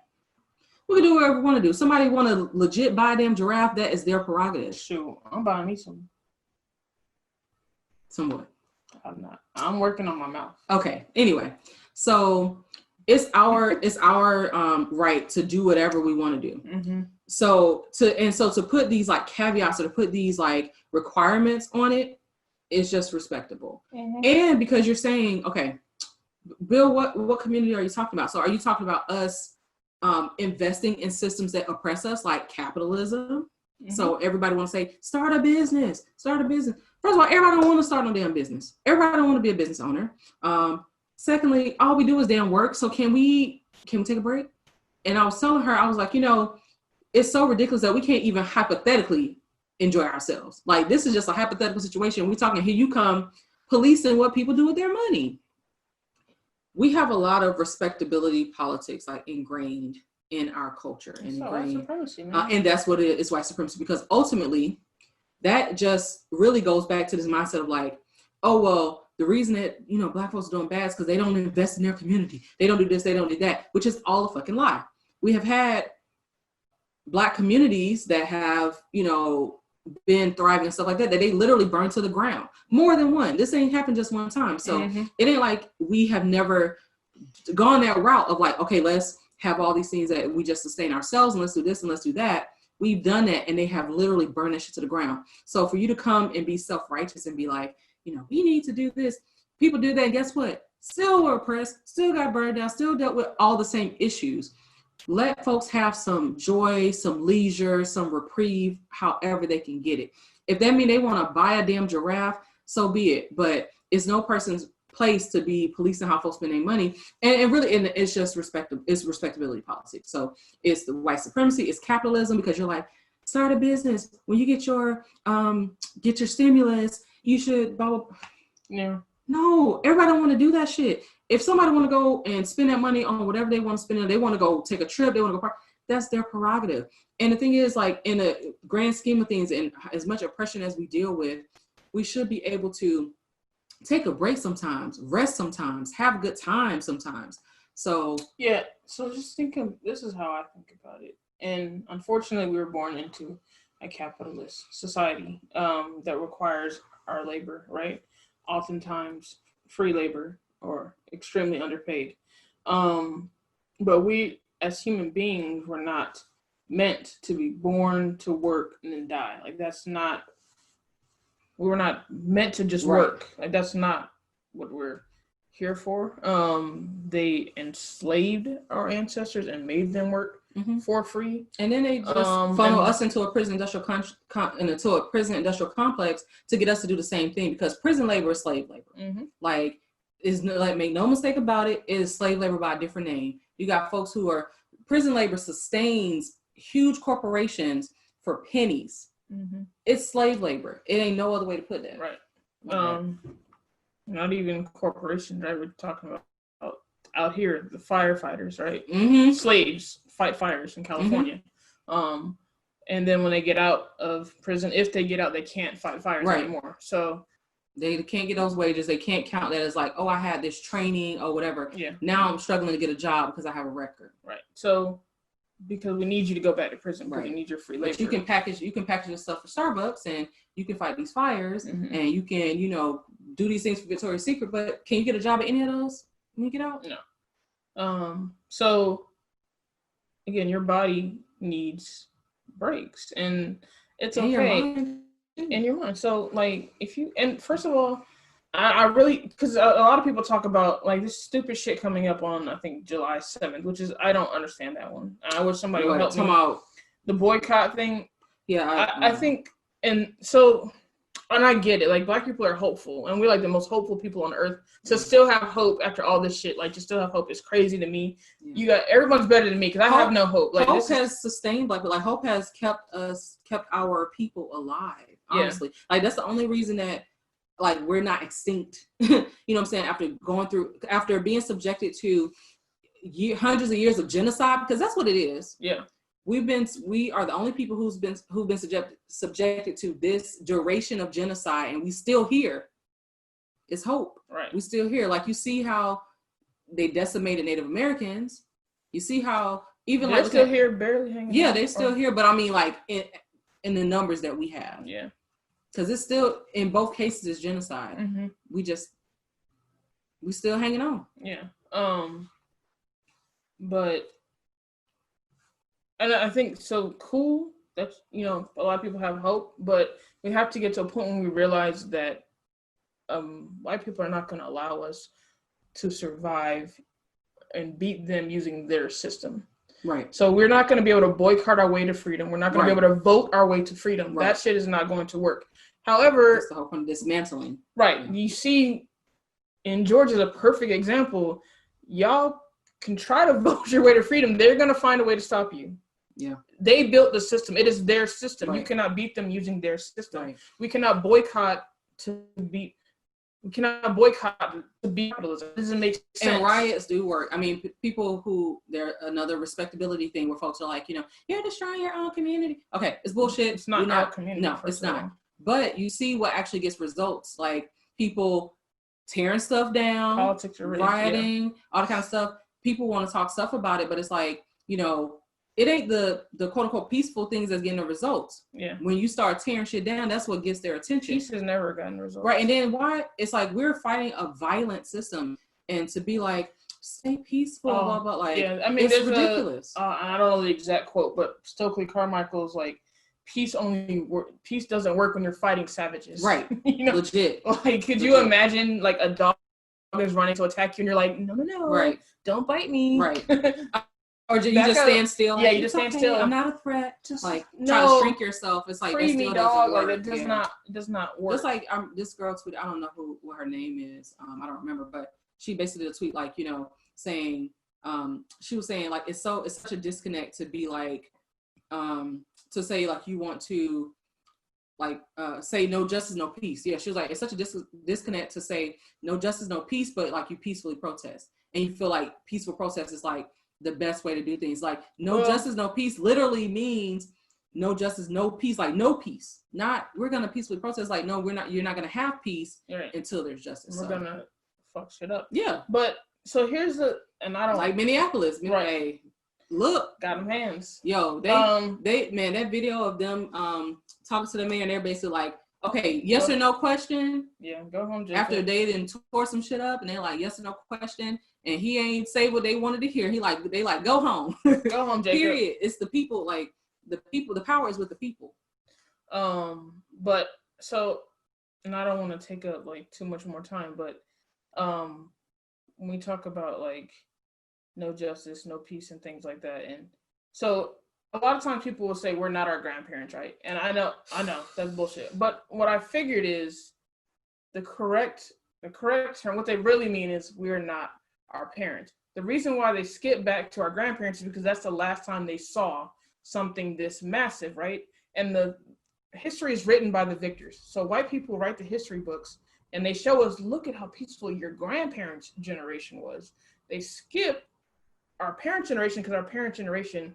We can do whatever we want to do. Somebody want to legit buy a damn giraffe, that is their prerogative. Shoot, I'm buying me some. Somewhat. I'm not. I'm working on my mouth. Okay. Anyway, so it's our right to do whatever we want to do. Mm-hmm. So to put these like caveats or to put these like requirements on it is just respectable. Mm-hmm. And because you're saying, okay, Bill, what community are you talking about? So are you talking about us investing in systems that oppress us, like capitalism? Mm-hmm. So everybody want to say, start a business. First of all, everybody don't want to start no damn business. Everybody don't want to be a business owner. Secondly, all we do is damn work. So can we take a break? And I was telling her, I was like, it's so ridiculous that we can't even hypothetically enjoy ourselves. Like, this is just a hypothetical situation. We're talking, here you come policing what people do with their money. We have a lot of respectability politics, like, ingrained in our culture. And white supremacy, man. And that's what it is, white supremacy, because ultimately that just really goes back to this mindset of like, oh, well, the reason that, Black folks are doing bad is because they don't invest in their community. They don't do this, they don't do that, which is all a fucking lie. We have had Black communities that have, been thriving and stuff like that they literally burned to the ground. More than one. This ain't happened just one time. So It ain't like we have never gone that route of like, okay, let's have all these things that we just sustain ourselves and let's do this and let's do that. We've done that and they have literally burned that shit to the ground. So for you to come and be self-righteous and be like, we need to do this. People do that and guess what? Still were oppressed, still got burned down, still dealt with all the same issues. Let folks have some joy, some leisure, some reprieve, however they can get it. If that means they want to buy a damn giraffe, so be it. But it's no person's place to be policing how folks spend their money. And really, it's just it's respectability politics. So it's the white supremacy, it's capitalism, because you're like, start a business. When you get your stimulus, you should blah, blah. Yeah. No, everybody don't want to do that shit. If somebody want to go and spend that money on whatever they want to spend, they want to go take a trip, they want to go, that's their prerogative. And the thing is, like, in a grand scheme of things, and as much oppression as we deal with, we should be able to take a break sometimes, rest sometimes, have a good time sometimes. So yeah, so just thinking, this is how I think about it. And unfortunately, we were born into a capitalist society that requires our labor, right? Oftentimes free labor or extremely underpaid. But we as human beings were not meant to be born to work and then die. Like, we were not meant to just work. Like, that's not what we're here for. They enslaved our ancestors and made them work for free. And then they just funnel us into a prison industrial complex to get us to do the same thing, because prison labor is slave labor. Like, make no mistake about it, it is slave labor by a different name. You got folks who are, prison labor sustains huge corporations for pennies. It's slave labor. It ain't no other way to put that. Right. Okay. Not even corporations, right? We're talking about out here, the firefighters, right? Slaves fight fires in California. And then when they get out of prison, if they get out, they can't fight fires anymore. So they can't get those wages. They can't count that as like, oh, I had this training or whatever. Yeah. Now I'm struggling to get a job because I have a record. Right. So because we need you to go back to prison, because we need your free labor. But you can package yourself for Starbucks, and you can fight these fires, and you can, do these things for Victoria's Secret. But can you get a job at any of those when you get out? No. So again, your body needs breaks, and it's okay. In your mind. So like, first of all, I really, because a lot of people talk about like this stupid shit coming up on, I think, July 7th, which is, I don't understand that one. I wish somebody would help me out. The boycott thing. Yeah. I think, and I get it. Like, Black people are hopeful, and we're like the most hopeful people on earth. To still have hope after all this shit, like, to still have hope is crazy to me. Yeah. Everyone's better than me, because I have no hope. Like, hope has sustained Black people. Like, hope has kept our people alive. Honestly, like, that's the only reason that, like, we're not extinct. You know what I'm saying? After being subjected to hundreds of years of genocide, because that's what it is. Yeah. We are the only people who've been subjected to this duration of genocide, and we still here. It's hope. Right. We still here. Like, you see how they decimated Native Americans. You see how even they're still here, barely hanging. Yeah, they're still here, but I mean, like, in the numbers that we have. Yeah. Because it's still, in both cases, it's genocide. We still hanging on. Yeah. But, and I think, so cool that, a lot of people have hope, but we have to get to a point when we realize that white people are not going to allow us to survive and beat them using their system. Right. So we're not going to be able to boycott our way to freedom. We're not going to be able to vote our way to freedom. Right. That shit is not going to work. However, that's the whole point of dismantling. Right. Yeah. You see, in Georgia is a perfect example. Y'all can try to vote your way to freedom. They're going to find a way to stop you. Yeah. They built the system. It is their system. Right. You cannot beat them using their system. Right. We cannot boycott to beat. We cannot boycott to beat capitalism. It doesn't make sense. And riots do work. I mean, people who, they're another respectability thing where folks are like, you know, you're destroying your own community. Okay, it's bullshit. It's not our community. No, it's not. But you see what actually gets results, like people tearing stuff down, politics are rioting, all that kind of stuff. People want to talk stuff about it, but it's like, you know, it ain't the quote unquote peaceful things that's getting the results. Yeah. When you start tearing shit down, that's what gets their attention. Peace has never gotten results. Right. And then why? It's like we're fighting a violent system, and to be like, stay peaceful, blah, blah, like, yeah. I mean, it's ridiculous. I don't know the exact quote, but Stokely Carmichael's like, peace doesn't work when you're fighting savages. Right. You know? Legit. Like, could you imagine like a dog is running to attack you and you're like, no. Right. Don't bite me. Right. Or you just stand still. Yeah, you just stand still. I'm not a threat. Just like try to shrink yourself. It's like free me, dog. Like it does not work. Just like this girl tweeted. I don't know what her name is. I don't remember, but she basically did a tweet like, you know, saying she was saying like it's such a disconnect to be like to say like you want to like say no justice, no peace. Yeah, she was like it's such a disconnect to say no justice, no peace, but like you peacefully protest and you feel like peaceful protest is like the best way to do things. Like no justice, no peace literally means no justice, no peace, like no peace. Not we're gonna peacefully protest, like no, you're not gonna have peace until there's justice. We're gonna fuck shit up. Yeah. But so here's and I don't like Minneapolis. Right. Hey, look. Got them hands. Yo, they man, that video of them talking to the mayor and they're basically like, okay, yes or no question. Yeah, go home, Jacob. After they didn't tore some shit up and they're like, yes or no question. And he ain't say what they wanted to hear. They like, go home. Go home, Jacob. Period. It's the people, like the power is with the people. But so, and I don't want to take up like too much more time, but when we talk about like no justice, no peace and things like that. And so a lot of times people will say we're not our grandparents, right? And I know that's bullshit. But what I figured is the correct term, what they really mean is we're not our parents. The reason why they skip back to our grandparents is because that's the last time they saw something this massive, right? And the history is written by the victors. So white people write the history books and they show us, look at how peaceful your grandparents' generation was. They skip our parents' generation because our parents' generation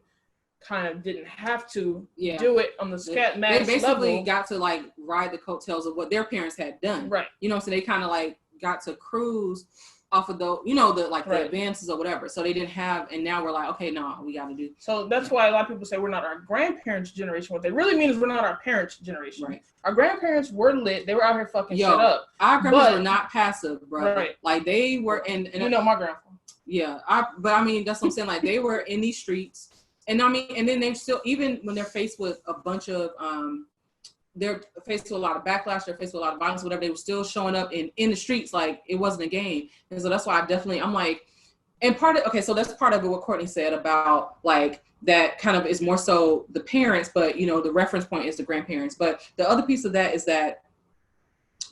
kind of didn't have to do it on the scat max level. They basically got to like ride the coattails of what their parents had done. Right. You know, so they kind of like got to cruise off of the, you know, the like the advances or whatever. So they didn't have, and now we're like, okay, no, we got to do. So that's why a lot of people say we're not our grandparents' generation. What they really mean is we're not our parents' generation. Right. Our grandparents were lit. They were out here fucking shit up. Our grandparents were not passive, bro. Right. Like they were, and you know my grandpa. Yeah, but I mean that's what I'm saying. Like they were in these streets, and I mean, and then they're still, even when they're faced with a bunch of they're faced with a lot of backlash, they're faced with a lot of violence, whatever, they were still showing up in the streets like it wasn't a game. And so that's why I'm like, and so that's part of it, what Courtney said about like, that kind of is more so the parents, but you know, the reference point is the grandparents. But the other piece of that is that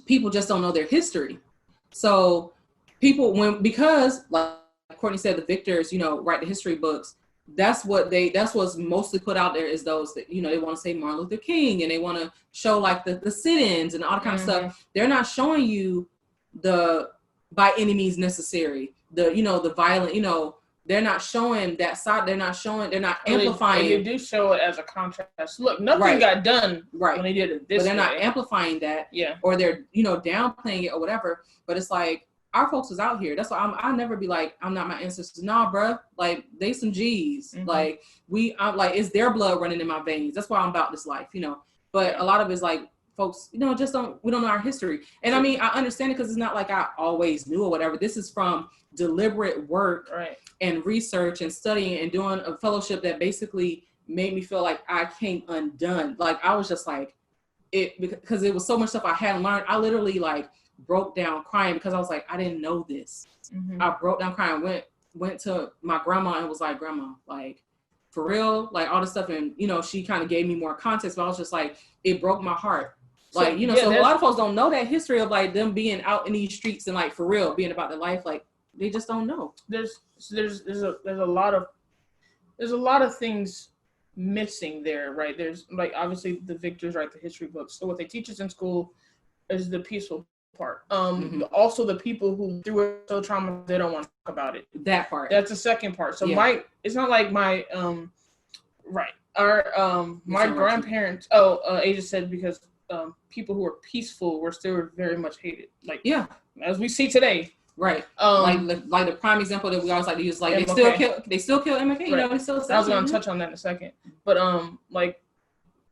people just don't know their history. So people, because like Courtney said, the victors, you know, write the history books. That's what's mostly put out there is those that, you know, they want to say Martin Luther King and they want to show like the sit-ins and all that kind of stuff. They're not showing you the by any means necessary, the, you know, the violent, you know, they're not showing that side. They're not amplifying. They do show it as a contrast. Look, nothing got done when they did it this way. But they're not amplifying that. Yeah. Or they're, you know, downplaying it or whatever. But it's like, our folks is out here. That's why I'll never be like, I'm not my ancestors. Nah, bruh. Like, they some G's. Like, I'm like, it's their blood running in my veins. That's why I'm about this life, you know. But a lot of it's like, folks, you know, we don't know our history. And I mean, I understand it because it's not like I always knew or whatever. This is from deliberate work and research and studying and doing a fellowship that basically made me feel like I came undone. Like, I was just like, because it was so much stuff I hadn't learned. I literally like broke down crying because I was like, I didn't know this. Mm-hmm. I broke down crying, went to my grandma and was like, Grandma, like, for real, like all this stuff. And, you know, she kind of gave me more context, but I was just like, it broke my heart. Like, you know, so a lot of folks don't know that history of like them being out in these streets and like for real being about their life. Like they just don't know. There's a lot of things missing there, right? There's like obviously the victors write the history books. So what they teach us in school is the peaceful part. Also the people who through it so trauma they don't want to talk about it. That part. That's the second part. So it's not like my my grandparents. Asia said because people who are peaceful were still very much hated. Like as we see today. Right. Like the prime example that we always like to use, like MLK. they still kill MLK. Right. You know, they still. I was gonna touch on that in a second, but like,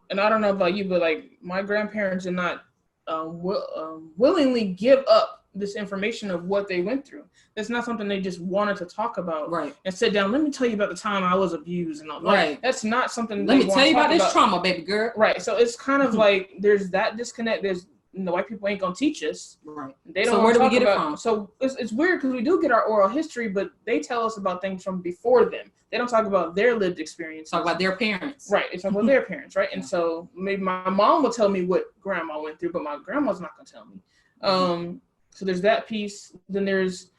and I don't know about you, but like my grandparents did not willingly give up this information of what they went through. That's not something they just wanted to talk about. Right. And sit down. Let me tell you about the time I was abused and all. Right. That's not something. Let me tell you about this trauma, baby girl. Right. So it's kind of like there's that disconnect. There's the white people ain't gonna teach us. Right. They don't. So where do we get it from? So it's weird because we do get our oral history, but they tell us about things from before them. They don't talk about their lived experience. Talk about their parents. Right. They talk about their parents, right? And so maybe my mom will tell me what grandma went through, but my grandma's not gonna tell me. So there's that piece. Then there's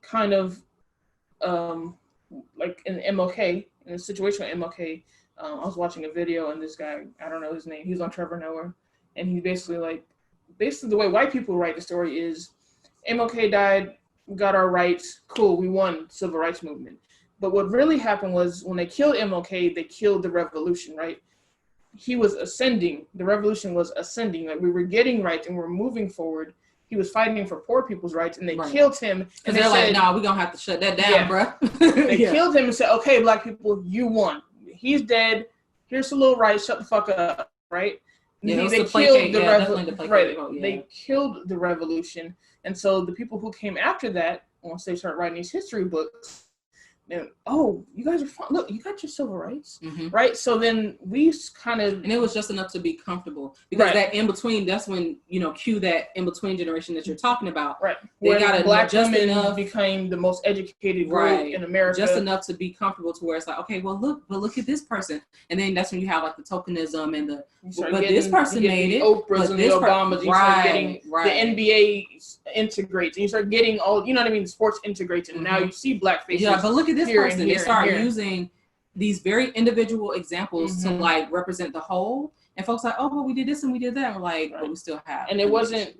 kind of like in MLK, in a situation with MLK, I was watching a video and this guy, I don't know his name, he was on Trevor Noah, and he basically the way white people write the story is MLK died, we got our rights, cool, we won civil rights movement. But what really happened was when they killed MLK, they killed the revolution, right? He was ascending, the revolution was ascending, like we were getting rights and we're moving forward. He was fighting for poor people's rights, and they killed him. And they're like, "No, we're gonna have to shut that down, bro." They killed him and said, "Okay, black people, you won. He's dead. Here's a little rights. Shut the fuck up, right?" Yeah, they killed the revolution. They killed the revolution, and so the people who came after that, once they start writing these history books, then you guys are fine. Look, you got your civil rights, right? So then we kind of, and it was just enough to be comfortable because that in between, that's when cue that in between generation that you're talking about. Right, they got black women became the most educated group in America, just enough to be comfortable to where it's like, okay, well look at this person, and then that's when you have like the tokenism and this person made it, Oprahs and the Obamas, you start getting the NBA integrates, and you start getting all, you know what I mean, the sports integrates, and now you see black faces. Yeah, but look at this person. They start using these very individual examples to like represent the whole, and folks are like, oh, but we did this and we did that, and we're like, but we still have. And it wasn't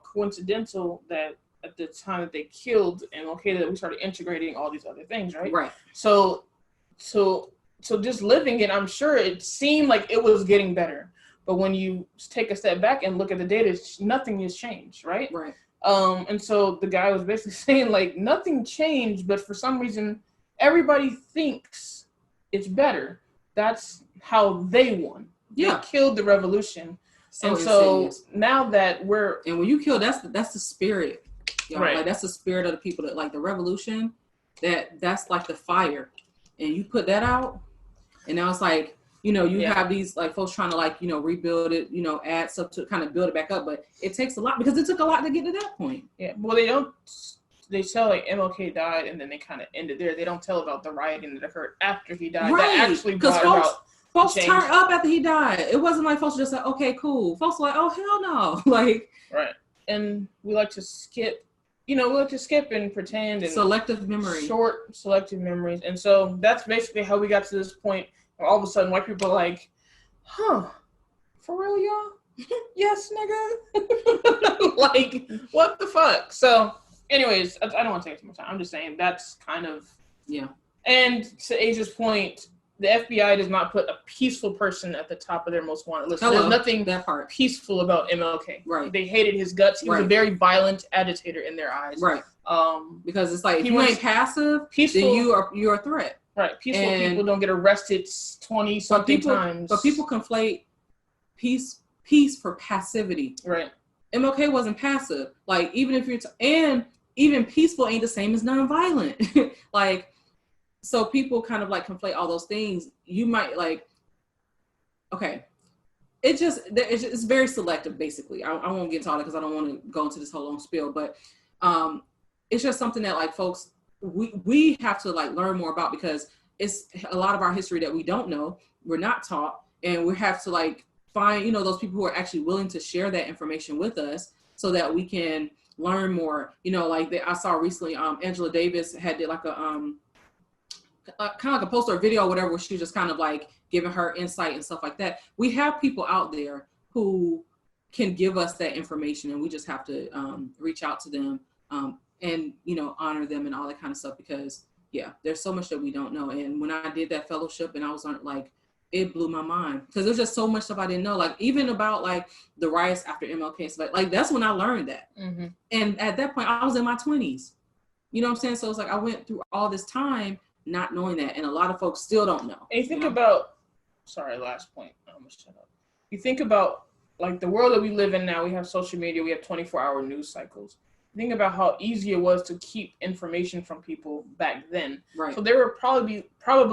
coincidental that at the time that they killed MLK that we started integrating all these other things, right? Right. So just living it, I'm sure it seemed like it was getting better, but when you take a step back and look at the data, nothing has changed, right? Right. And so the guy was basically saying like nothing changed, but for some reason everybody thinks it's better. That's how they won. Yeah. They killed the revolution. So now that and when you kill, that's the spirit. Right. Like that's the spirit of the people that like the revolution. That's like the fire, and you put that out, and now it's like you have these like folks trying to like rebuild it, add stuff to kind of build it back up, but it takes a lot because it took a lot to get to that point. Yeah. Well, they tell like MLK died and then they kind of ended there. They don't tell about the rioting that occurred after he died. Right. That actually brought about folks turned up after he died. It wasn't like folks just like, okay, cool. Folks were like, oh hell no, like right. And we like to skip. We like to skip and pretend and selective memory, short selective memories, and so that's basically how we got to this point. Where all of a sudden, white people are like, "Huh, for real, y'all? Yes, nigga." Like, what the fuck? So, anyways, I don't want to take too much time. I'm just saying that's kind of And to Asia's point, the FBI does not put a peaceful person at the top of their most wanted list. There's nothing peaceful about MLK. Right. They hated his guts. He was a very violent agitator in their eyes. Right. Because it's like if you ain't passive, then you're a threat. Right. Peaceful people don't get arrested 20-something times. But people conflate peace for passivity. Right. MLK wasn't passive. Like even if and even peaceful ain't the same as nonviolent. Like. So people kind of like conflate all those things. You might like, okay, it's very selective, basically. I won't get into all that because I don't want to go into this whole long spiel, but it's just something that like folks, we have to like learn more about, because it's a lot of our history that we don't know, we're not taught, and we have to like find, those people who are actually willing to share that information with us so that we can learn more. Like I saw recently, Angela Davis did like a kind of like a post or a video or whatever, where she was just kind of like giving her insight and stuff like that. We have people out there who can give us that information, and we just have to reach out to them and honor them and all that kind of stuff, because there's so much that we don't know. And when I did that fellowship and I was on, like, it blew my mind, because there's just so much stuff I didn't know, like even about like the riots after MLK and stuff. Like that's when I learned that. And at that point I was in my 20s, you know what I'm saying? So it's like I went through all this time not knowing that, and a lot of folks still don't know. And you think about, sorry, last point, I'm gonna shut up. You think about like the world that we live in now. We have social media, we have 24-hour news cycles. Think about how easy it was to keep information from people back then. Right. So there were probably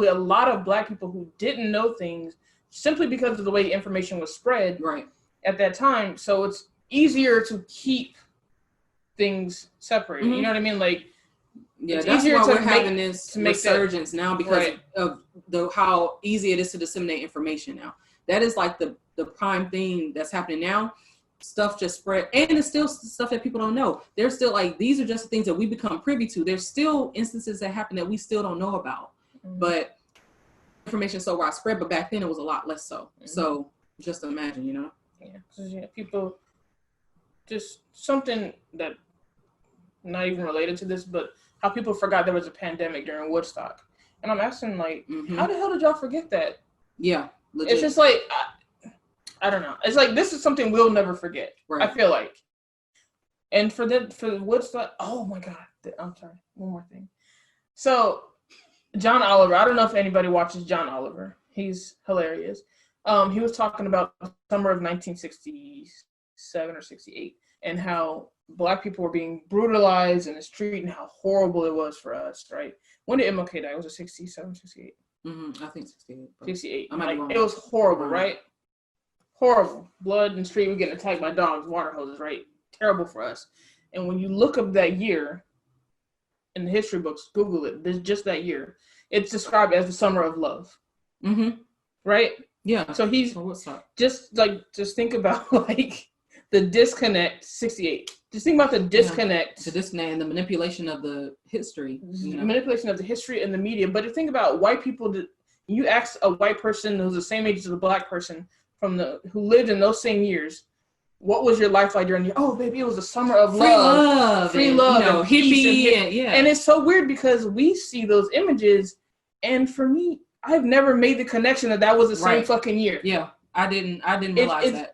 a lot of Black people who didn't know things simply because of the way information was spread at that time. So it's easier to keep things separated. You know what I mean? Like, that's why we're having this resurgence now, because of how easy it is to disseminate information now. That is like the prime thing that's happening now. Stuff just spread, and it's still stuff that people don't know. There's still like, these are just the things that we become privy to. There's still instances that happen that we still don't know about, but information is so widespread. But back then it was a lot less so. So just imagine, people, just something that not even related to this, but how people forgot there was a pandemic during Woodstock, and I'm asking like, how the hell did y'all forget that? Yeah, legit. It's just like. I don't know. It's like, this is something we'll never forget. Right. I feel like. And for Woodstock, oh my God. I'm sorry. One more thing. So John Oliver, I don't know if anybody watches John Oliver. He's hilarious. He was talking about the summer of 1967 or 68 and how Black people were being brutalized in the street and how horrible it was for us, right? When did MLK die? Was it 67, 68? I think 68. 68. It was horrible, right? Horrible. Blood in the street. We're getting attacked by dogs, water hoses, right? Terrible for us. And when you look up that year in the history books, Google it, there's just that year. It's described as the summer of love. Right? Yeah. So he's just think about like the disconnect, 68. Just think about the disconnect. The disconnect and the manipulation of the history. Manipulation of the history and the media. But think about white people. You ask a white person who's the same age as a Black person who lived in those same years, what was your life like during baby, it was the summer of free love, and hippie, and it's so weird because we see those images, and for me, I've never made the connection that was the same fucking year. Yeah, I didn't realize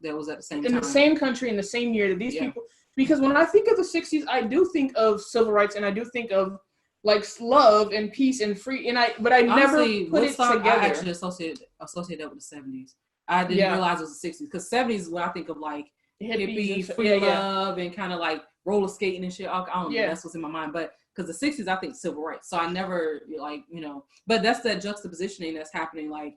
that was at the same time. In the same country, in the same year that these people, because when I think of the 60s, I do think of civil rights, and I do think of like love and peace and free, but I never put it together. I actually associate that with the 70s. I didn't realize it was the 60s, because 70s is what I think of, like hippie, free love, and kind of like roller skating and shit. I don't know, that's what's in my mind. But because the 60s, I think civil rights. So I never but that's that juxtapositioning that's happening. Like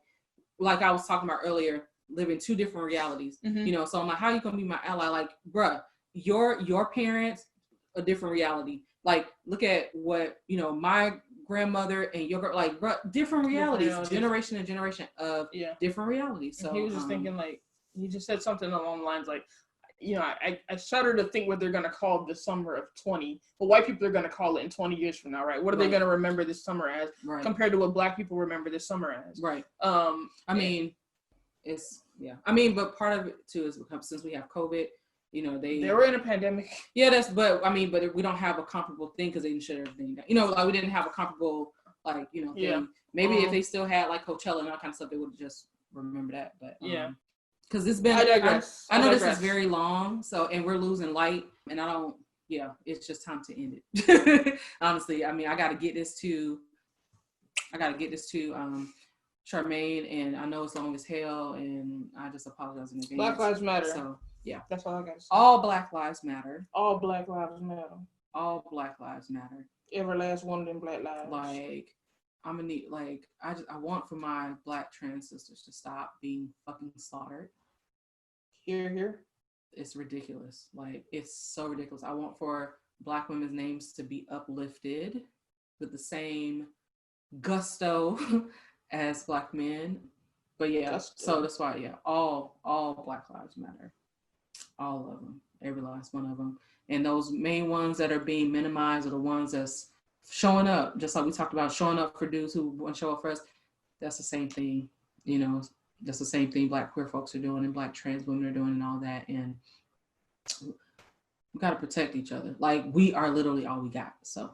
I was talking about earlier, living two different realities. So I'm like, how are you gonna be my ally? Like, bruh, your parents, a different reality. Like, look at what my grandmother and your like, bro, different realities, generation and generation of different realities. So he was just thinking, like, he just said something along the lines like, I shudder to think what they're gonna call the summer of 20. But white people are gonna call it in 20 years from now, right? What are they gonna remember this summer as compared to what Black people remember this summer as? Right. But part of it too is since we have COVID. They were in a pandemic. Yeah, but we don't have a comparable thing because they didn't shut everything down. Like we didn't have a comparable thing. Maybe if they still had like Coachella and all kind of stuff, they would just remember that. But because it's been, I digress. I know this is very long, and we're losing light, and I don't. Yeah, it's just time to end it. Honestly, I got to get this to Charmaine, and I know it's long as hell, and I just apologize in advance. Black Lives Matter. So yeah, that's all I got to say. All Black Lives Matter. All Black Lives Matter. All Black Lives Matter. Every last one of them Black lives. Like, I'm gonna need, like, I want for my Black trans sisters to stop being fucking slaughtered. Here. It's ridiculous. Like, it's so ridiculous. I want for Black women's names to be uplifted with the same gusto as Black men. But yeah, so that's why, yeah, all Black lives matter. All of them, every last one of them. And those main ones that are being minimized are the ones that's showing up, just like we talked about, showing up for dudes who want to show up for us. That's the same thing, you know, that's the same thing Black queer folks are doing and Black trans women are doing and all that. And we got to protect each other. Like, we are literally all we got. So,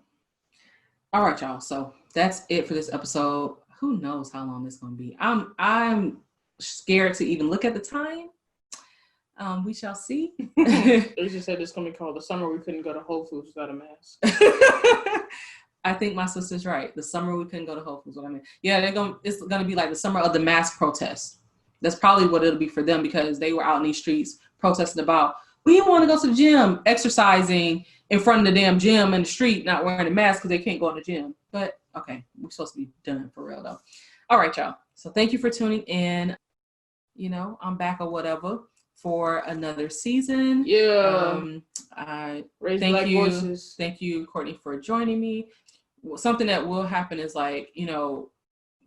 all right, y'all. So that's it for this episode. Who knows how long this is going to be? I'm scared to even look at the time. We shall see. They just said it's going to be called the summer we couldn't go to Whole Foods without a mask. I think my sister's right. The summer we couldn't go to Whole Foods. What I mean, yeah, it's gonna be like the summer of the mass protest. That's probably what it'll be for them, because they were out in these streets protesting about, we want to go to the gym, exercising in front of the damn gym in the street, not wearing a mask because they can't go in the gym. But okay, we're supposed to be done for real though. All right, y'all. So thank you for tuning in. You know, I'm back or whatever for another season. Yeah. I Raise Black voices. Thank you, Courtney, for joining me. Something that will happen is, like, you know,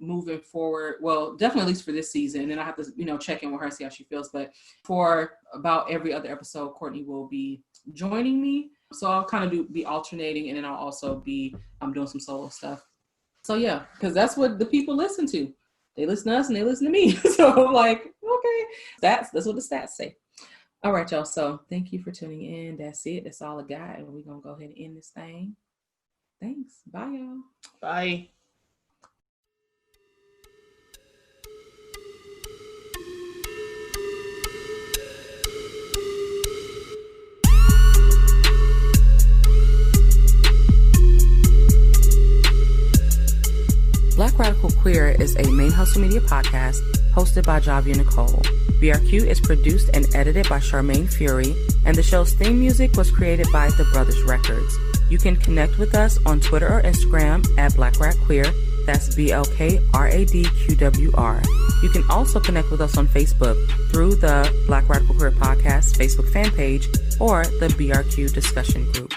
moving forward, well, definitely at least for this season, and I have to, you know, check in with her, see how she feels, but for about every other episode, Courtney will be joining me. So I'll kind of be alternating, and then I'll also be doing some solo stuff. So yeah, because that's what the people listen to. They listen to us and they listen to me. So I'm like, okay, that's what the stats say. All right, y'all. So thank you for tuning in. That's it. That's all I got. And we're going to go ahead and end this thing. Thanks. Bye, y'all. Bye. Black Radical Queer is a ManeHustle Media podcast hosted by Javi Nicole. BRQ is produced and edited by Charmaine Fury, and the show's theme music was created by The Brothers Records. You can connect with us on Twitter or Instagram at Black Rad Queer. That's BLK RAD QWR. You can also connect with us on Facebook through the Black Radical Queer Podcast Facebook fan page or the BRQ discussion group.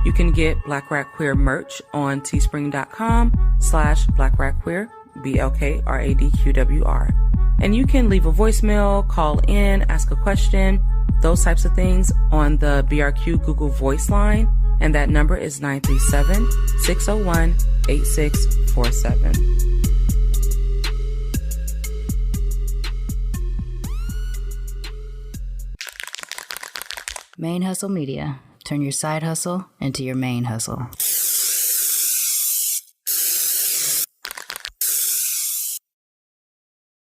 You can get Black Rad Queer merch on teespring.com/Black Rad Queer, BLK RAD QWR. And you can leave a voicemail, call in, ask a question, those types of things on the BRQ Google Voice line. And that number is 937-601-8647. ManeHustle Media. Turn your side hustle into your main hustle.